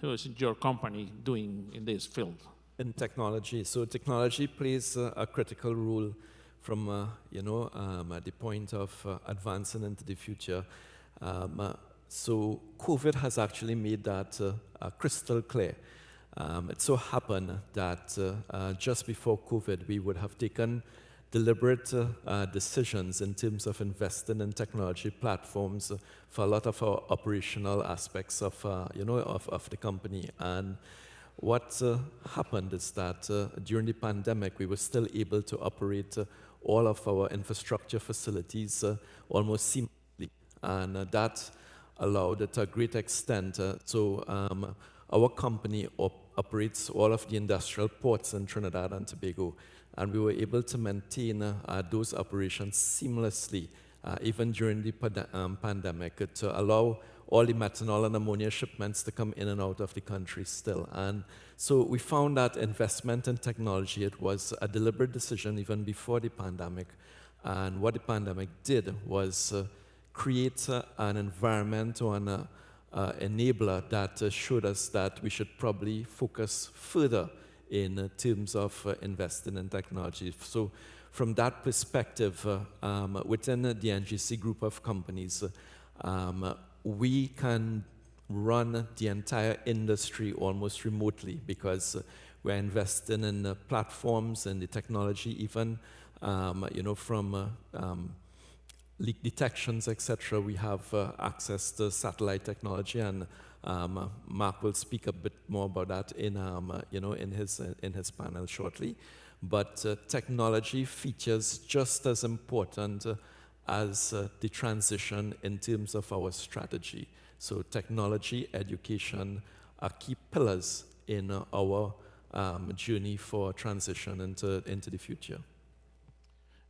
how is your company doing in this field? In technology, so technology plays a critical role from at the point of advancing into the future. So COVID has actually made that crystal clear. It so happened that just before COVID, we would have taken deliberate decisions in terms of investing in technology platforms for a lot of our operational aspects of the company. And what happened is that during the pandemic, we were still able to operate all of our infrastructure facilities almost seamlessly, and that allowed to a great extent. Our company operates all of the industrial ports in Trinidad and Tobago, and we were able to maintain those operations seamlessly, even during the pandemic, to allow all the methanol and ammonia shipments to come in and out of the country still. And so we found that investment in technology, it was a deliberate decision even before the pandemic. And what the pandemic did was create an environment or an enabler that showed us that we should probably focus further in terms of investing in technology. So from that perspective, within the NGC group of companies, we can run the entire industry almost remotely because we're investing in platforms and the technology, even from leak detections, etc. We have access to satellite technology, and Mark will speak a bit more about that in his panel shortly. But technology features just as important as the transition in terms of our strategy. So technology, education are key pillars in our journey for transition into the future.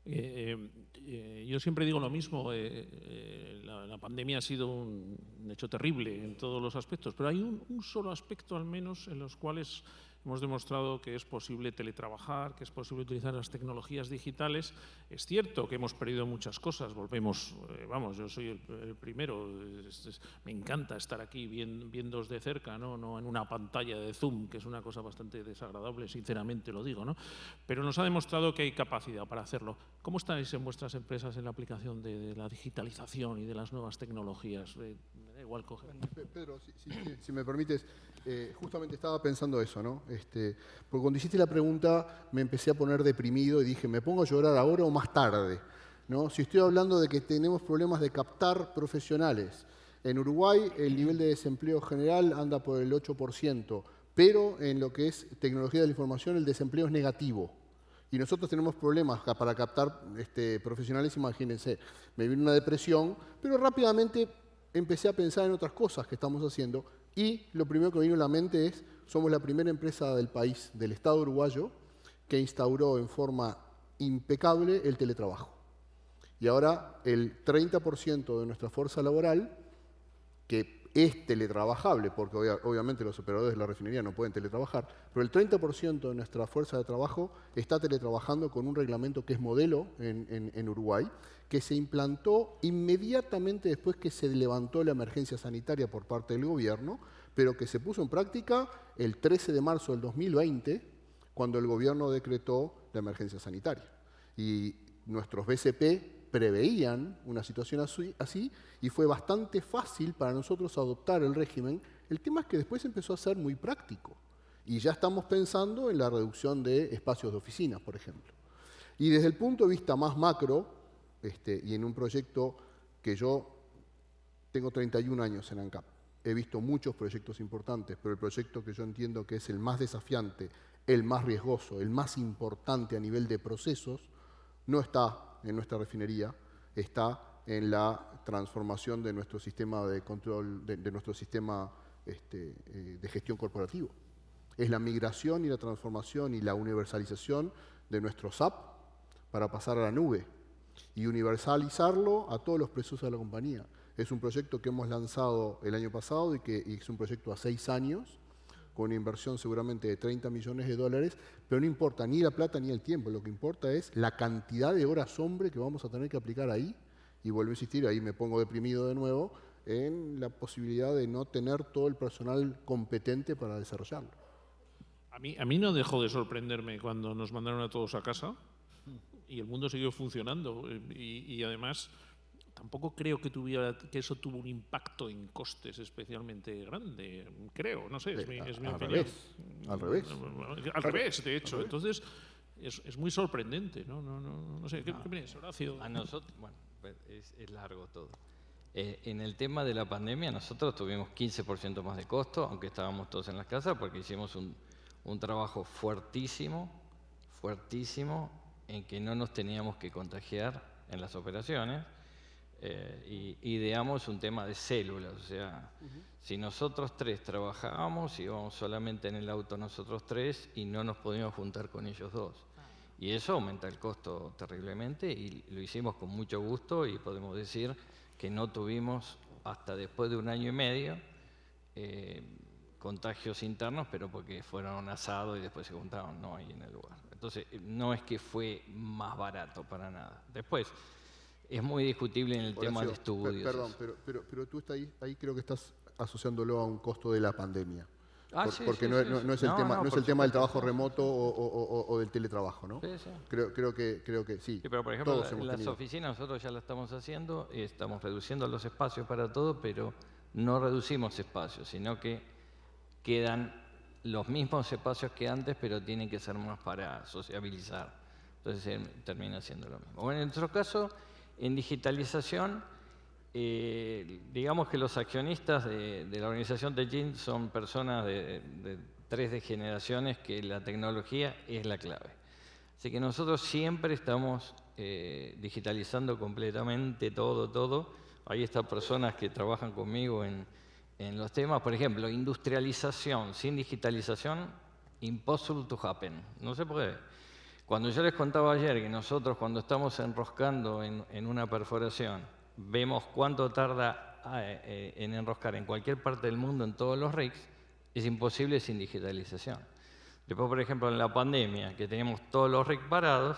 Yo siempre digo lo mismo, la pandemia ha sido un hecho terrible en todos los aspectos, pero hay un solo aspecto al menos en los cuales hemos demostrado que es posible teletrabajar, que es posible utilizar las tecnologías digitales. Es cierto que hemos perdido muchas cosas, volvemos, vamos, yo soy el primero, me encanta estar aquí viéndoos de cerca, no en una pantalla de Zoom, que es una cosa bastante desagradable, sinceramente lo digo, ¿no? Pero nos ha demostrado que hay capacidad para hacerlo. ¿Cómo estáis en vuestras empresas en la aplicación de la digitalización y de las nuevas tecnologías? Me da igual coger. Pedro, si me permites, justamente estaba pensando eso, ¿no? Porque cuando hiciste la pregunta me empecé a poner deprimido y dije, ¿me pongo a llorar ahora o más tarde? ¿No? Si estoy hablando de que tenemos problemas de captar profesionales, en Uruguay el nivel de desempleo general anda por el 8%, pero en lo que es tecnología de la información el desempleo es negativo. Y nosotros tenemos problemas para captar profesionales, imagínense. Me vino una depresión, pero rápidamente empecé a pensar en otras cosas que estamos haciendo y lo primero que me vino a la mente es, somos la primera empresa del país, del Estado uruguayo, que instauró en forma impecable el teletrabajo. Y ahora el 30% de nuestra fuerza laboral, que es teletrabajable, porque obviamente los operadores de la refinería no pueden teletrabajar, pero el 30% de nuestra fuerza de trabajo está teletrabajando con un reglamento que es modelo en Uruguay, que se implantó inmediatamente después que se levantó la emergencia sanitaria por parte del gobierno, pero que se puso en práctica el 13 de marzo del 2020, cuando el gobierno decretó la emergencia sanitaria. Y nuestros BCP preveían una situación así y fue bastante fácil para nosotros adoptar el régimen. El tema es que después empezó a ser muy práctico y ya estamos pensando en la reducción de espacios de oficinas, por ejemplo. Y desde el punto de vista más macro, y en un proyecto que yo tengo 31 años en ANCAP, he visto muchos proyectos importantes, pero el proyecto que yo entiendo que es el más desafiante, el más riesgoso, el más importante a nivel de procesos, no está en nuestra refinería, está en la transformación de nuestro sistema de control, de nuestro sistema de gestión corporativo. Es la migración y la transformación y la universalización de nuestro SAP para pasar a la nube y universalizarlo a todos los procesos de la compañía. Es un proyecto que hemos lanzado el año pasado y es un proyecto a 6 años, con una inversión seguramente de $30 millones, pero no importa ni la plata ni el tiempo, lo que importa es la cantidad de horas hombre que vamos a tener que aplicar ahí, y vuelvo a insistir, ahí me pongo deprimido de nuevo, en la posibilidad de no tener todo el personal competente para desarrollarlo. A mí no dejó de sorprenderme cuando nos mandaron a todos a casa y el mundo siguió funcionando y además tampoco creo que eso tuvo un impacto en costes especialmente grande, creo, no sé, es mi opinión. Al revés. Al revés, de hecho. Entonces, es muy sorprendente, ¿no? No sé, ¿qué opinas, Horacio? A nosotros, bueno, es largo todo. En el tema de la pandemia, nosotros tuvimos 15% más de costo, aunque estábamos todos en las casas, porque hicimos un trabajo fuertísimo, en que no nos teníamos que contagiar en las operaciones. Y ideamos un tema de células, o sea, si nosotros tres trabajábamos, íbamos solamente en el auto nosotros tres y no nos podíamos juntar con ellos dos. Y eso aumenta el costo terriblemente y lo hicimos con mucho gusto y podemos decir que no tuvimos hasta después de 1 año y medio contagios internos, pero porque fueron a un asado y después se juntaban, no ahí en el lugar. Entonces, no es que fue más barato para nada. Después, es muy discutible en el tema de estudios. Perdón, pero tú estás ahí creo que estás asociándolo a un costo de la pandemia. Porque no es el tema del trabajo remoto o del teletrabajo, ¿no? Sí. Creo que sí. Sí, pero por ejemplo, las oficinas nosotros ya la estamos haciendo, estamos reduciendo los espacios para todo, pero no reducimos espacios, sino que quedan los mismos espacios que antes, pero tienen que ser más para sociabilizar. Entonces termina siendo lo mismo. Bueno, en nuestro caso, en digitalización, digamos que los accionistas de la organización de GIN son personas de 3 generaciones que la tecnología es la clave. Así que nosotros siempre estamos digitalizando completamente todo. Ahí están personas que trabajan conmigo en los temas. Por ejemplo, industrialización sin digitalización, impossible to happen. No se puede. Cuando yo les contaba ayer que nosotros cuando estamos enroscando en una perforación, vemos cuánto tarda en enroscar en cualquier parte del mundo, en todos los rigs, es imposible sin digitalización. Después, por ejemplo, en la pandemia, que teníamos todos los rigs parados,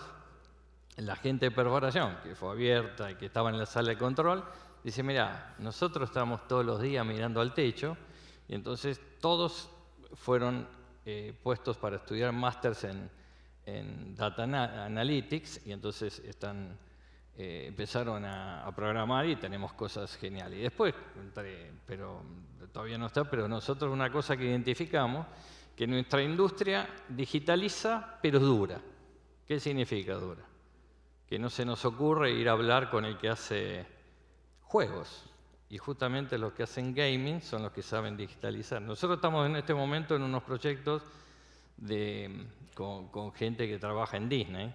la gente de perforación, que fue abierta y que estaba en la sala de control, dice, mira, nosotros estamos todos los días mirando al techo, y entonces todos fueron puestos para estudiar másters en Data Analytics, y entonces empezaron a programar y tenemos cosas geniales. Y después, pero todavía no está, pero nosotros una cosa que identificamos, que nuestra industria digitaliza, pero dura. ¿Qué significa dura? Que no se nos ocurre ir a hablar con el que hace juegos. Y justamente los que hacen gaming son los que saben digitalizar. Nosotros estamos en este momento en unos proyectos con gente que trabaja en Disney,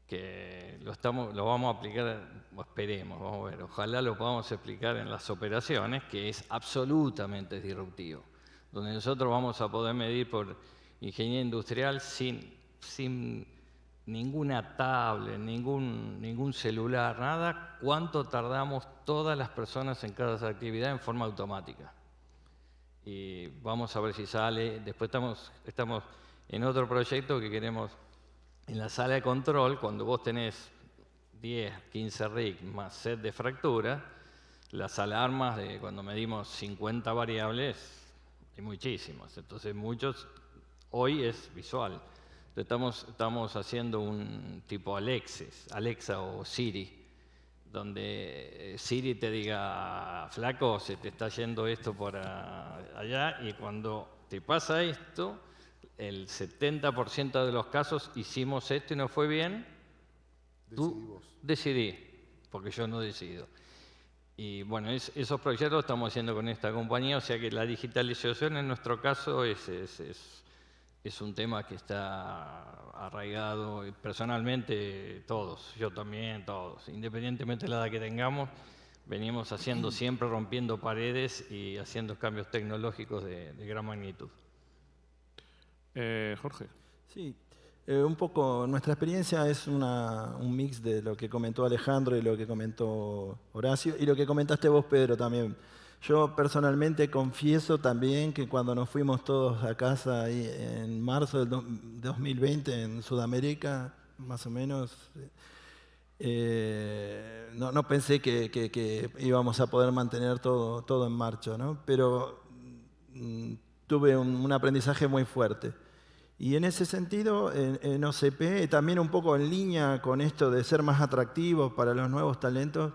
que lo vamos a aplicar, esperemos, vamos a ver, ojalá lo podamos explicar en las operaciones, que es absolutamente disruptivo, donde nosotros vamos a poder medir por ingeniería industrial sin ninguna tablet, ningún celular, nada, cuánto tardamos todas las personas en cada actividad en forma automática. Y vamos a ver si sale. Después estamos en otro proyecto que queremos, en la sala de control, cuando vos tenés 10, 15 rigs más set de fractura, las alarmas de cuando medimos 50 variables, hay muchísimos. Entonces muchos, hoy es visual. Estamos haciendo un tipo Alexa o Siri, donde Siri te diga, flaco, se te está yendo esto por allá, y cuando te pasa esto, el 70% de los casos hicimos esto y no fue bien, tú decidí, porque yo no decido. Y bueno, esos proyectos los estamos haciendo con esta compañía, o sea que la digitalización en nuestro caso es un tema que está arraigado, y personalmente todos, yo también, todos, independientemente de la edad que tengamos, venimos haciendo siempre, rompiendo paredes y haciendo cambios tecnológicos de gran magnitud. Jorge. Sí, un poco nuestra experiencia es un mix de lo que comentó Alejandro y lo que comentó Horacio y lo que comentaste vos, Pedro, también. Yo personalmente confieso también que cuando nos fuimos todos a casa ahí en marzo del 2020 en Sudamérica, más o menos, no pensé que íbamos a poder mantener todo en marcha, ¿no? Pero tuve un aprendizaje muy fuerte. Y en ese sentido, en OCP, también un poco en línea con esto de ser más atractivos para los nuevos talentos,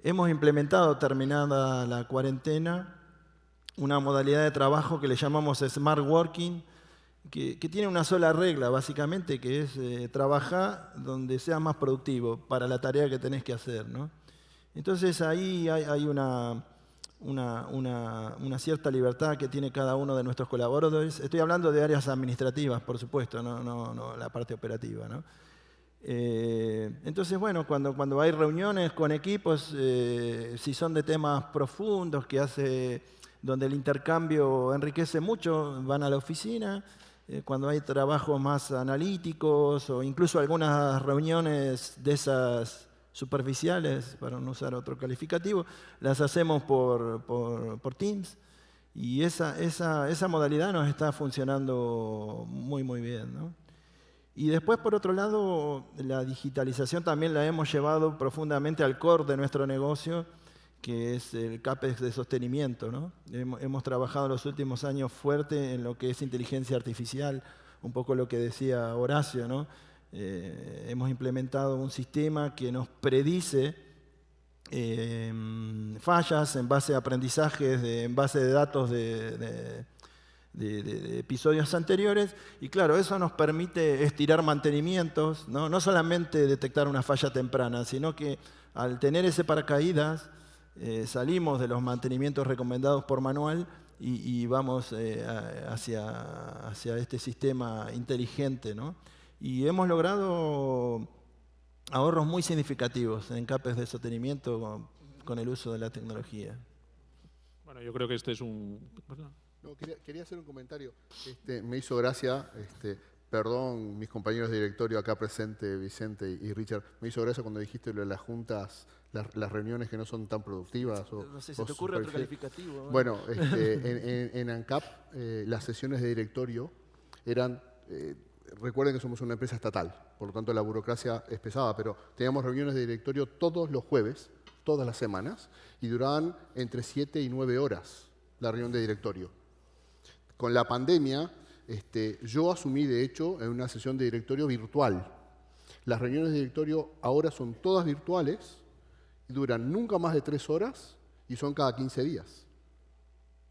hemos implementado, terminada la cuarentena, una modalidad de trabajo que le llamamos Smart Working, que tiene una sola regla, básicamente, que es trabajar donde seas más productivo para la tarea que tenés que hacer, ¿no? Entonces ahí hay una cierta libertad que tiene cada uno de nuestros colaboradores. Estoy hablando de áreas administrativas, por supuesto, no la parte operativa, ¿no? Entonces, bueno, cuando hay reuniones con equipos, si son de temas profundos donde el intercambio enriquece mucho, van a la oficina. Cuando hay trabajos más analíticos o incluso algunas reuniones de esas superficiales, para no usar otro calificativo, las hacemos por Teams. Y esa modalidad nos está funcionando muy, muy bien, ¿no? Y después, por otro lado, la digitalización también la hemos llevado profundamente al core de nuestro negocio, que es el CAPEX de sostenimiento, ¿no? Hemos trabajado en los últimos años fuerte en lo que es inteligencia artificial, un poco lo que decía Horacio, ¿no? Hemos implementado un sistema que nos predice fallas en base a aprendizajes, en base de datos de episodios anteriores, y claro, eso nos permite estirar mantenimientos, no solamente detectar una falla temprana, sino que al tener ese paracaídas salimos de los mantenimientos recomendados por manual y vamos hacia este sistema inteligente, ¿no? Y hemos logrado ahorros muy significativos en CAPEX de sostenimiento con el uso de la tecnología. Bueno, yo creo que este es un... No, quería hacer un comentario. Me hizo gracia, perdón, mis compañeros de directorio acá presentes, Vicente y Richard, me hizo gracia cuando dijiste lo de las juntas, las reuniones que no son tan productivas. No sé, ¿se te ocurre otro calificativo? Bueno, en ANCAP las sesiones de directorio eran... recuerden que somos una empresa estatal, por lo tanto la burocracia es pesada, pero teníamos reuniones de directorio todos los jueves, todas las semanas, y duraban entre 7 y 9 horas la reunión de directorio. Con la pandemia, yo asumí, de hecho, en una sesión de directorio virtual. Las reuniones de directorio ahora son todas virtuales, y duran nunca más de 3 horas, y son cada 15 días.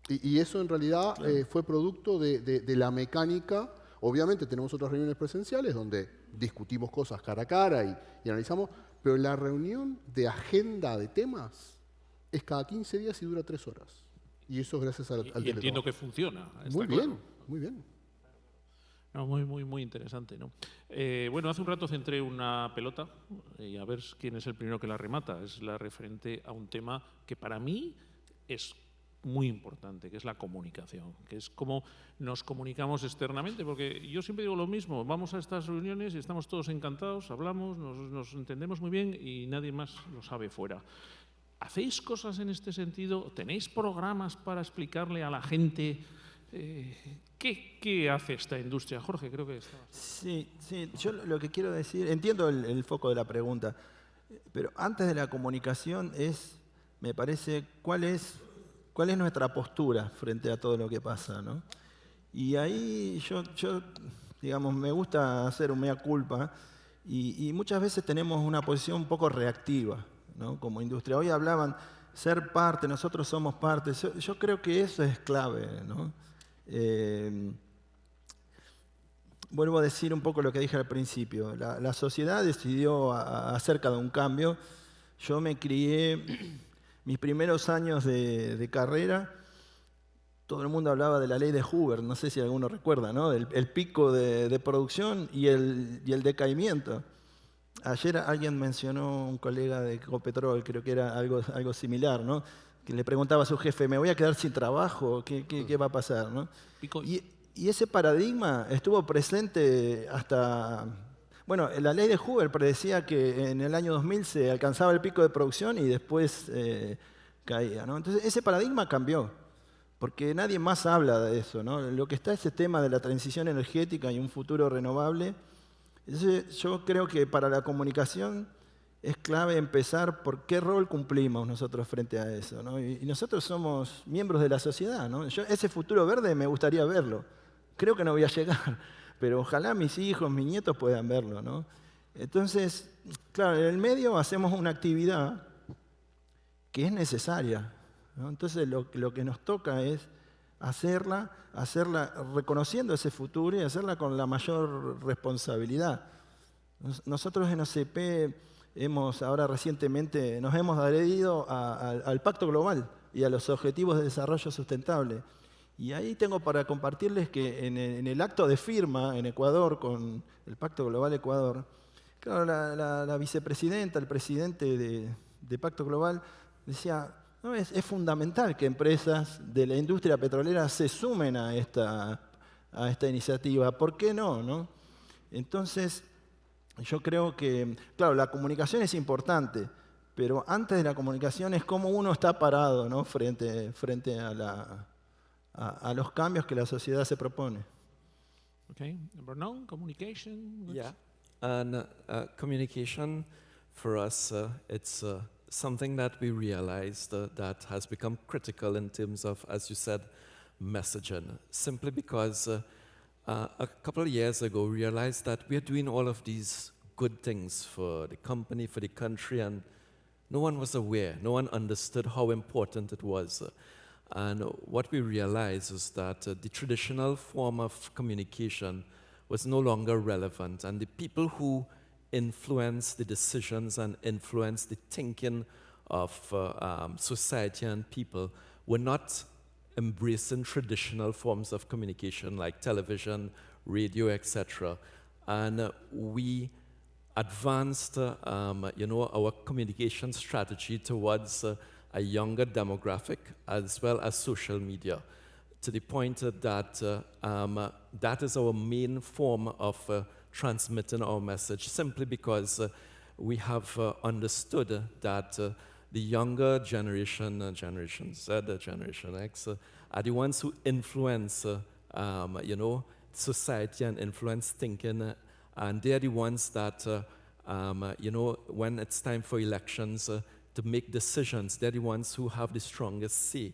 Y eso en realidad fue producto de la mecánica. Obviamente tenemos otras reuniones presenciales donde discutimos cosas cara a cara y analizamos, pero la reunión de agenda de temas es cada 15 días y dura 3 horas. Y eso es gracias al teletrabajo. Entiendo que funciona. Muy bien, muy bien. No, muy interesante, ¿no? Bueno, hace un rato centré una pelota y a ver quién es el primero que la remata. Es la referente a un tema que para mí es muy importante, que es la comunicación, que es cómo nos comunicamos externamente, porque yo siempre digo lo mismo, vamos a estas reuniones y estamos todos encantados, hablamos, nos entendemos muy bien y nadie más lo sabe fuera. ¿Hacéis cosas en este sentido? ¿Tenéis programas para explicarle a la gente qué hace esta industria? Jorge, creo que está... Sí, yo lo que quiero decir, entiendo el foco de la pregunta, pero antes de la comunicación me parece, ¿cuál es nuestra postura frente a todo lo que pasa, ¿no? Y ahí yo digamos, me gusta hacer un mea culpa y muchas veces tenemos una posición un poco reactiva, ¿no? Como industria. Hoy hablaban ser parte, nosotros somos parte. Yo creo que eso es clave, ¿no? Vuelvo a decir un poco lo que dije al principio. La sociedad decidió acerca de un cambio. Yo me crié... Mis primeros años de carrera, todo el mundo hablaba de la ley de Hoover, no sé si alguno recuerda, ¿no? El pico de producción y el decaimiento. Ayer alguien mencionó, un colega de Ecopetrol, creo que era algo similar, ¿no? Que le preguntaba a su jefe, ¿me voy a quedar sin trabajo? ¿Qué va a pasar? ¿No? Y ese paradigma estuvo presente hasta... Bueno, la ley de Hoover predecía que en el año 2000 se alcanzaba el pico de producción y después caía, ¿no? Entonces ese paradigma cambió, porque nadie más habla de eso, ¿no? Lo que está es ese tema de la transición energética y un futuro renovable. Entonces yo creo que para la comunicación es clave empezar por qué rol cumplimos nosotros frente a eso, ¿no? Y nosotros somos miembros de la sociedad, ¿no? Ese futuro verde me gustaría verlo. Creo que no voy a llegar, pero ojalá mis hijos, mis nietos puedan verlo, ¿no? Entonces, claro, en el medio hacemos una actividad que es necesaria, ¿no? Entonces lo que nos toca es hacerla reconociendo ese futuro y hacerla con la mayor responsabilidad. Nosotros en OCP ahora recientemente nos hemos adherido al Pacto Global y a los Objetivos de Desarrollo Sustentable. Y ahí tengo para compartirles que en el acto de firma en Ecuador con el Pacto Global Ecuador, claro, la vicepresidenta, el presidente de Pacto Global decía, no, es fundamental que empresas de la industria petrolera se sumen a esta iniciativa. ¿Por qué no? Entonces, yo creo que, claro, la comunicación es importante, pero antes de la comunicación es cómo uno está parado, ¿no? frente a los cambios que la sociedad se propone. Okay, Bernard, communication? Yeah, and communication for us, it's something that we realized that has become critical in terms of, as you said, messaging. Simply because a couple of years ago, we realized that we are doing all of these good things for the company, for the country, and no one was aware, no one understood how important it was. And what we realized is that the traditional form of communication was no longer relevant, and the people who influence the decisions and influence the thinking of society and people were not embracing traditional forms of communication like television, radio, etc. And we advanced, our communication strategy towards a younger demographic as well as social media, to the point that that is our main form of transmitting our message, simply because we have understood that the younger generation, Generation Z, Generation X, are the ones who influence, society and influence thinking, and they're the ones that, when it's time for elections to make decisions, they're the ones who have the strongest say.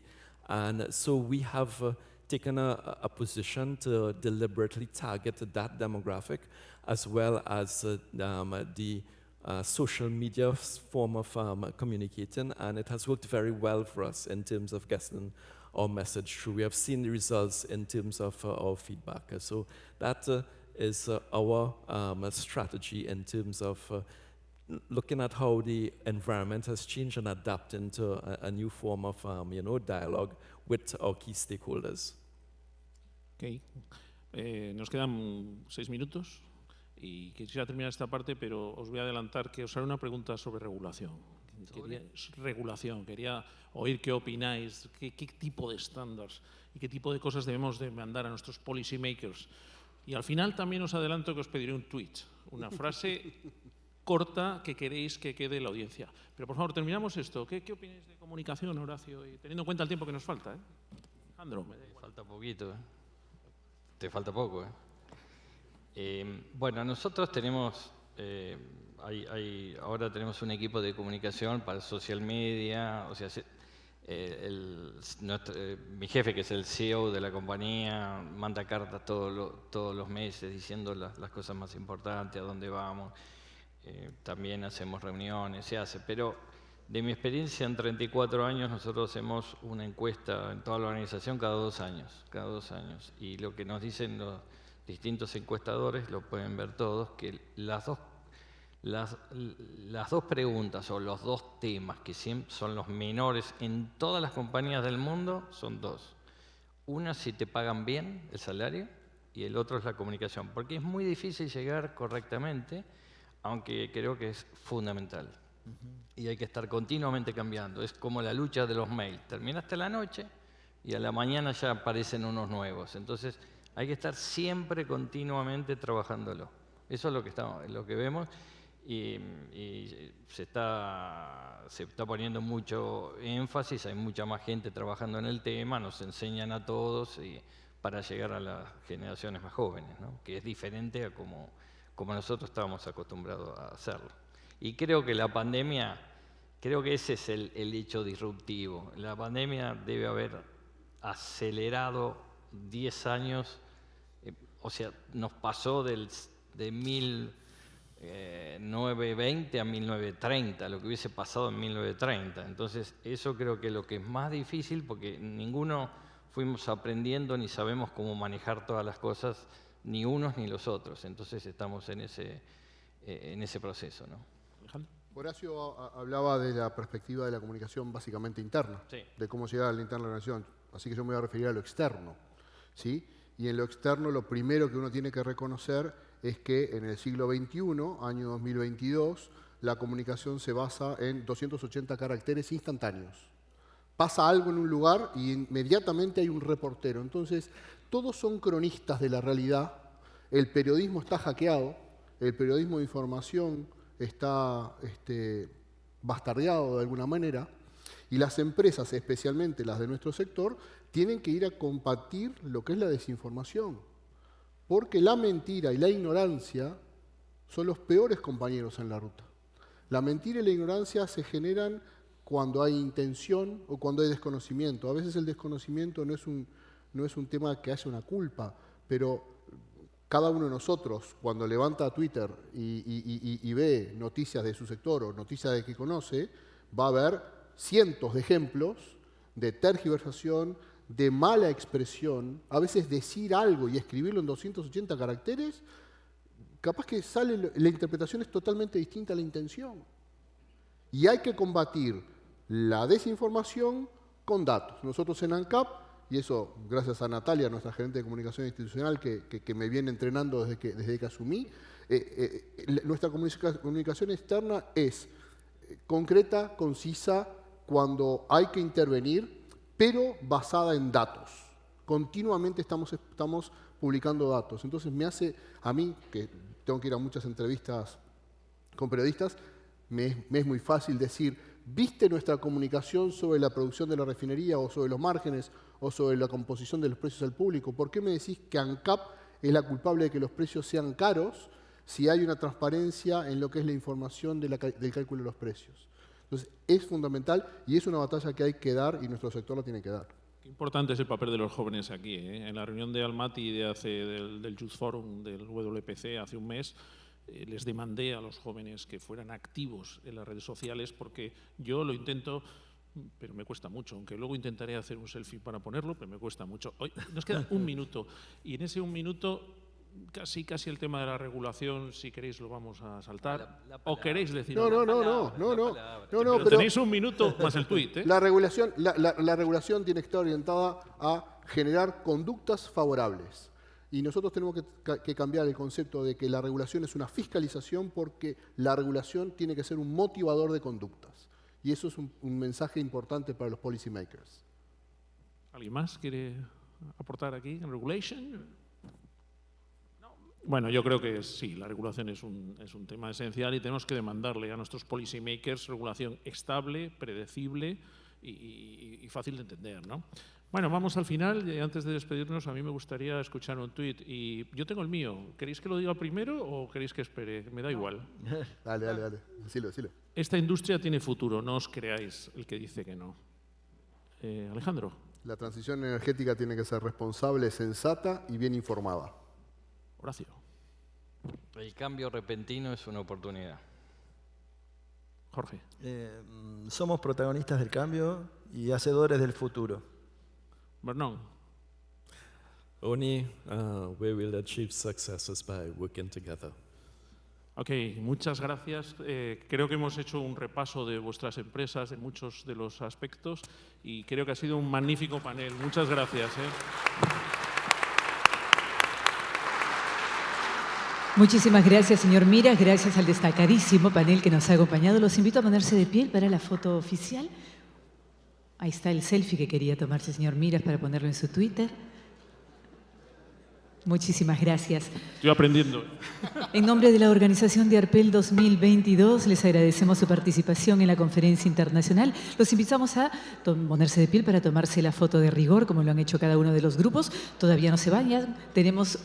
And so we have taken a position to deliberately target that demographic, as well as the social media form of communicating, and it has worked very well for us in terms of getting our message through. We have seen the results in terms of our feedback. So that is our strategy in terms of looking at how the environment has changed and adapting to a new form of dialogue with our key stakeholders. Okay. Nos quedan 6 minutos y quisiera terminar esta parte, pero os voy a adelantar que os haré una pregunta sobre regulación. Quería oír qué opináis, qué tipo de estándares y qué tipo de cosas debemos de mandar a nuestros policy makers. Y al final también os adelanto que os pediré un tweet, una frase corta que queréis que quede en la audiencia. Pero por favor, terminamos esto. ¿Qué opináis de comunicación, Horacio? Y teniendo en cuenta el tiempo que nos falta, Alejandro. Falta poquito, Te falta poco, Bueno, nosotros tenemos, ahora tenemos un equipo de comunicación para social media, o sea, mi jefe, que es el CEO de la compañía, manda cartas todos los meses diciendo las cosas más importantes, a dónde vamos. También hacemos reuniones, se hace, pero de mi experiencia en 34 años, nosotros hacemos una encuesta en toda la organización cada 2 años. Y lo que nos dicen los distintos encuestadores, lo pueden ver todos, que las dos preguntas o los 2 temas que siempre son los menores en todas las compañías del mundo son 2. Una, si te pagan bien el salario, y el otro es la comunicación, porque es muy difícil llegar correctamente, aunque creo que es fundamental. Y hay que estar continuamente cambiando. Es como la lucha de los mails. Terminaste la noche y a la mañana ya aparecen unos nuevos. Entonces hay que estar siempre continuamente trabajándolo. Eso es lo que vemos y se está poniendo mucho énfasis. Hay mucha más gente trabajando en el tema. Nos enseñan a todos para llegar a las generaciones más jóvenes, ¿no? Que es diferente a como nosotros estábamos acostumbrados a hacerlo. Y creo que la pandemia, ese es el hecho disruptivo. La pandemia debe haber acelerado 10 años, o sea, nos pasó de 1920 a 1930, lo que hubiese pasado en 1930. Entonces, eso creo que es lo que es más difícil, porque ninguno fuimos aprendiendo ni sabemos cómo manejar todas las cosas, ni unos ni los otros. Entonces estamos en ese proceso, ¿no? Horacio hablaba de la perspectiva de la comunicación básicamente interna, sí, de cómo llegar a la interna de la nación. Así que yo me voy a referir a lo externo, ¿sí? Y en lo externo lo primero que uno tiene que reconocer es que en el siglo XXI, año 2022, la comunicación se basa en 280 caracteres instantáneos. Pasa algo en un lugar y inmediatamente hay un reportero. Entonces, todos son cronistas de la realidad. El periodismo está hackeado, el periodismo de información está bastardeado de alguna manera, y las empresas, especialmente las de nuestro sector, tienen que ir a combatir lo que es la desinformación, porque la mentira y la ignorancia son los peores compañeros en la ruta. La mentira y la ignorancia se generan cuando hay intención o cuando hay desconocimiento. A veces el desconocimiento no es un tema que haya una culpa, pero cada uno de nosotros, cuando levanta Twitter y ve noticias de su sector o noticias de que conoce, va a ver cientos de ejemplos de tergiversación, de mala expresión. A veces decir algo y escribirlo en 280 caracteres, capaz que la interpretación es totalmente distinta a la intención. Y hay que combatir la desinformación con datos. Nosotros en ANCAP, y eso gracias a Natalia, nuestra gerente de comunicación institucional, que me viene entrenando desde que asumí, Nuestra comunicación externa es concreta, concisa, cuando hay que intervenir, pero basada en datos. Continuamente estamos publicando datos. Entonces me hace, a mí, que tengo que ir a muchas entrevistas con periodistas, me es muy fácil decir, ¿viste nuestra comunicación sobre la producción de la refinería o sobre los márgenes o sobre la composición de los precios al público? ¿Por qué me decís que ANCAP es la culpable de que los precios sean caros si hay una transparencia en lo que es la información del cálculo de los precios? Entonces, es fundamental y es una batalla que hay que dar y nuestro sector la tiene que dar. Qué importante es el papel de los jóvenes aquí. En la reunión de Almaty del Youth Forum del WPC hace un mes, les demandé a los jóvenes que fueran activos en las redes sociales porque yo lo intento, pero me cuesta mucho, aunque luego intentaré hacer un selfie para ponerlo, pero me cuesta mucho. Hoy nos queda un minuto y en ese un minuto casi el tema de la regulación, si queréis lo vamos a saltar. ¿O queréis decir No, pero tenéis un minuto más el tuit, ¿eh? La regulación tiene que estar orientada a generar conductas favorables. Y nosotros tenemos que cambiar el concepto de que la regulación es una fiscalización, porque la regulación tiene que ser un motivador de conductas. Y eso es un mensaje importante para los policy makers. ¿Alguien más quiere aportar aquí en regulation? Bueno, yo creo que sí, la regulación es un tema esencial y tenemos que demandarle a nuestros policy makers regulación estable, predecible y fácil de entender, ¿no? Bueno, vamos al final y antes de despedirnos a mí me gustaría escuchar un tuit y yo tengo el mío. ¿Queréis que lo diga primero o queréis que espere? Me da igual. Dale. Decilo. Esta industria tiene futuro, no os creáis el que dice que no. Alejandro. La transición energética tiene que ser responsable, sensata y bien informada. Horacio. El cambio repentino es una oportunidad. Jorge. Somos protagonistas del cambio y hacedores del futuro. Vernon. Only we will achieve successes by working together. Ok, muchas gracias. Creo que hemos hecho un repaso de vuestras empresas, de muchos de los aspectos, y creo que ha sido un magnífico panel. Muchas gracias. Muchísimas gracias, señor Miras. Gracias al destacadísimo panel que nos ha acompañado. Los invito a ponerse de pie para la foto oficial. Ahí está el selfie que quería tomarse el señor Miras para ponerlo en su Twitter. Muchísimas gracias. Estoy aprendiendo. En nombre de la organización de ARPEL 2022, les agradecemos su participación en la conferencia internacional. Los invitamos a ponerse de pie para tomarse la foto de rigor, como lo han hecho cada uno de los grupos. Todavía no se vayan. Tenemos un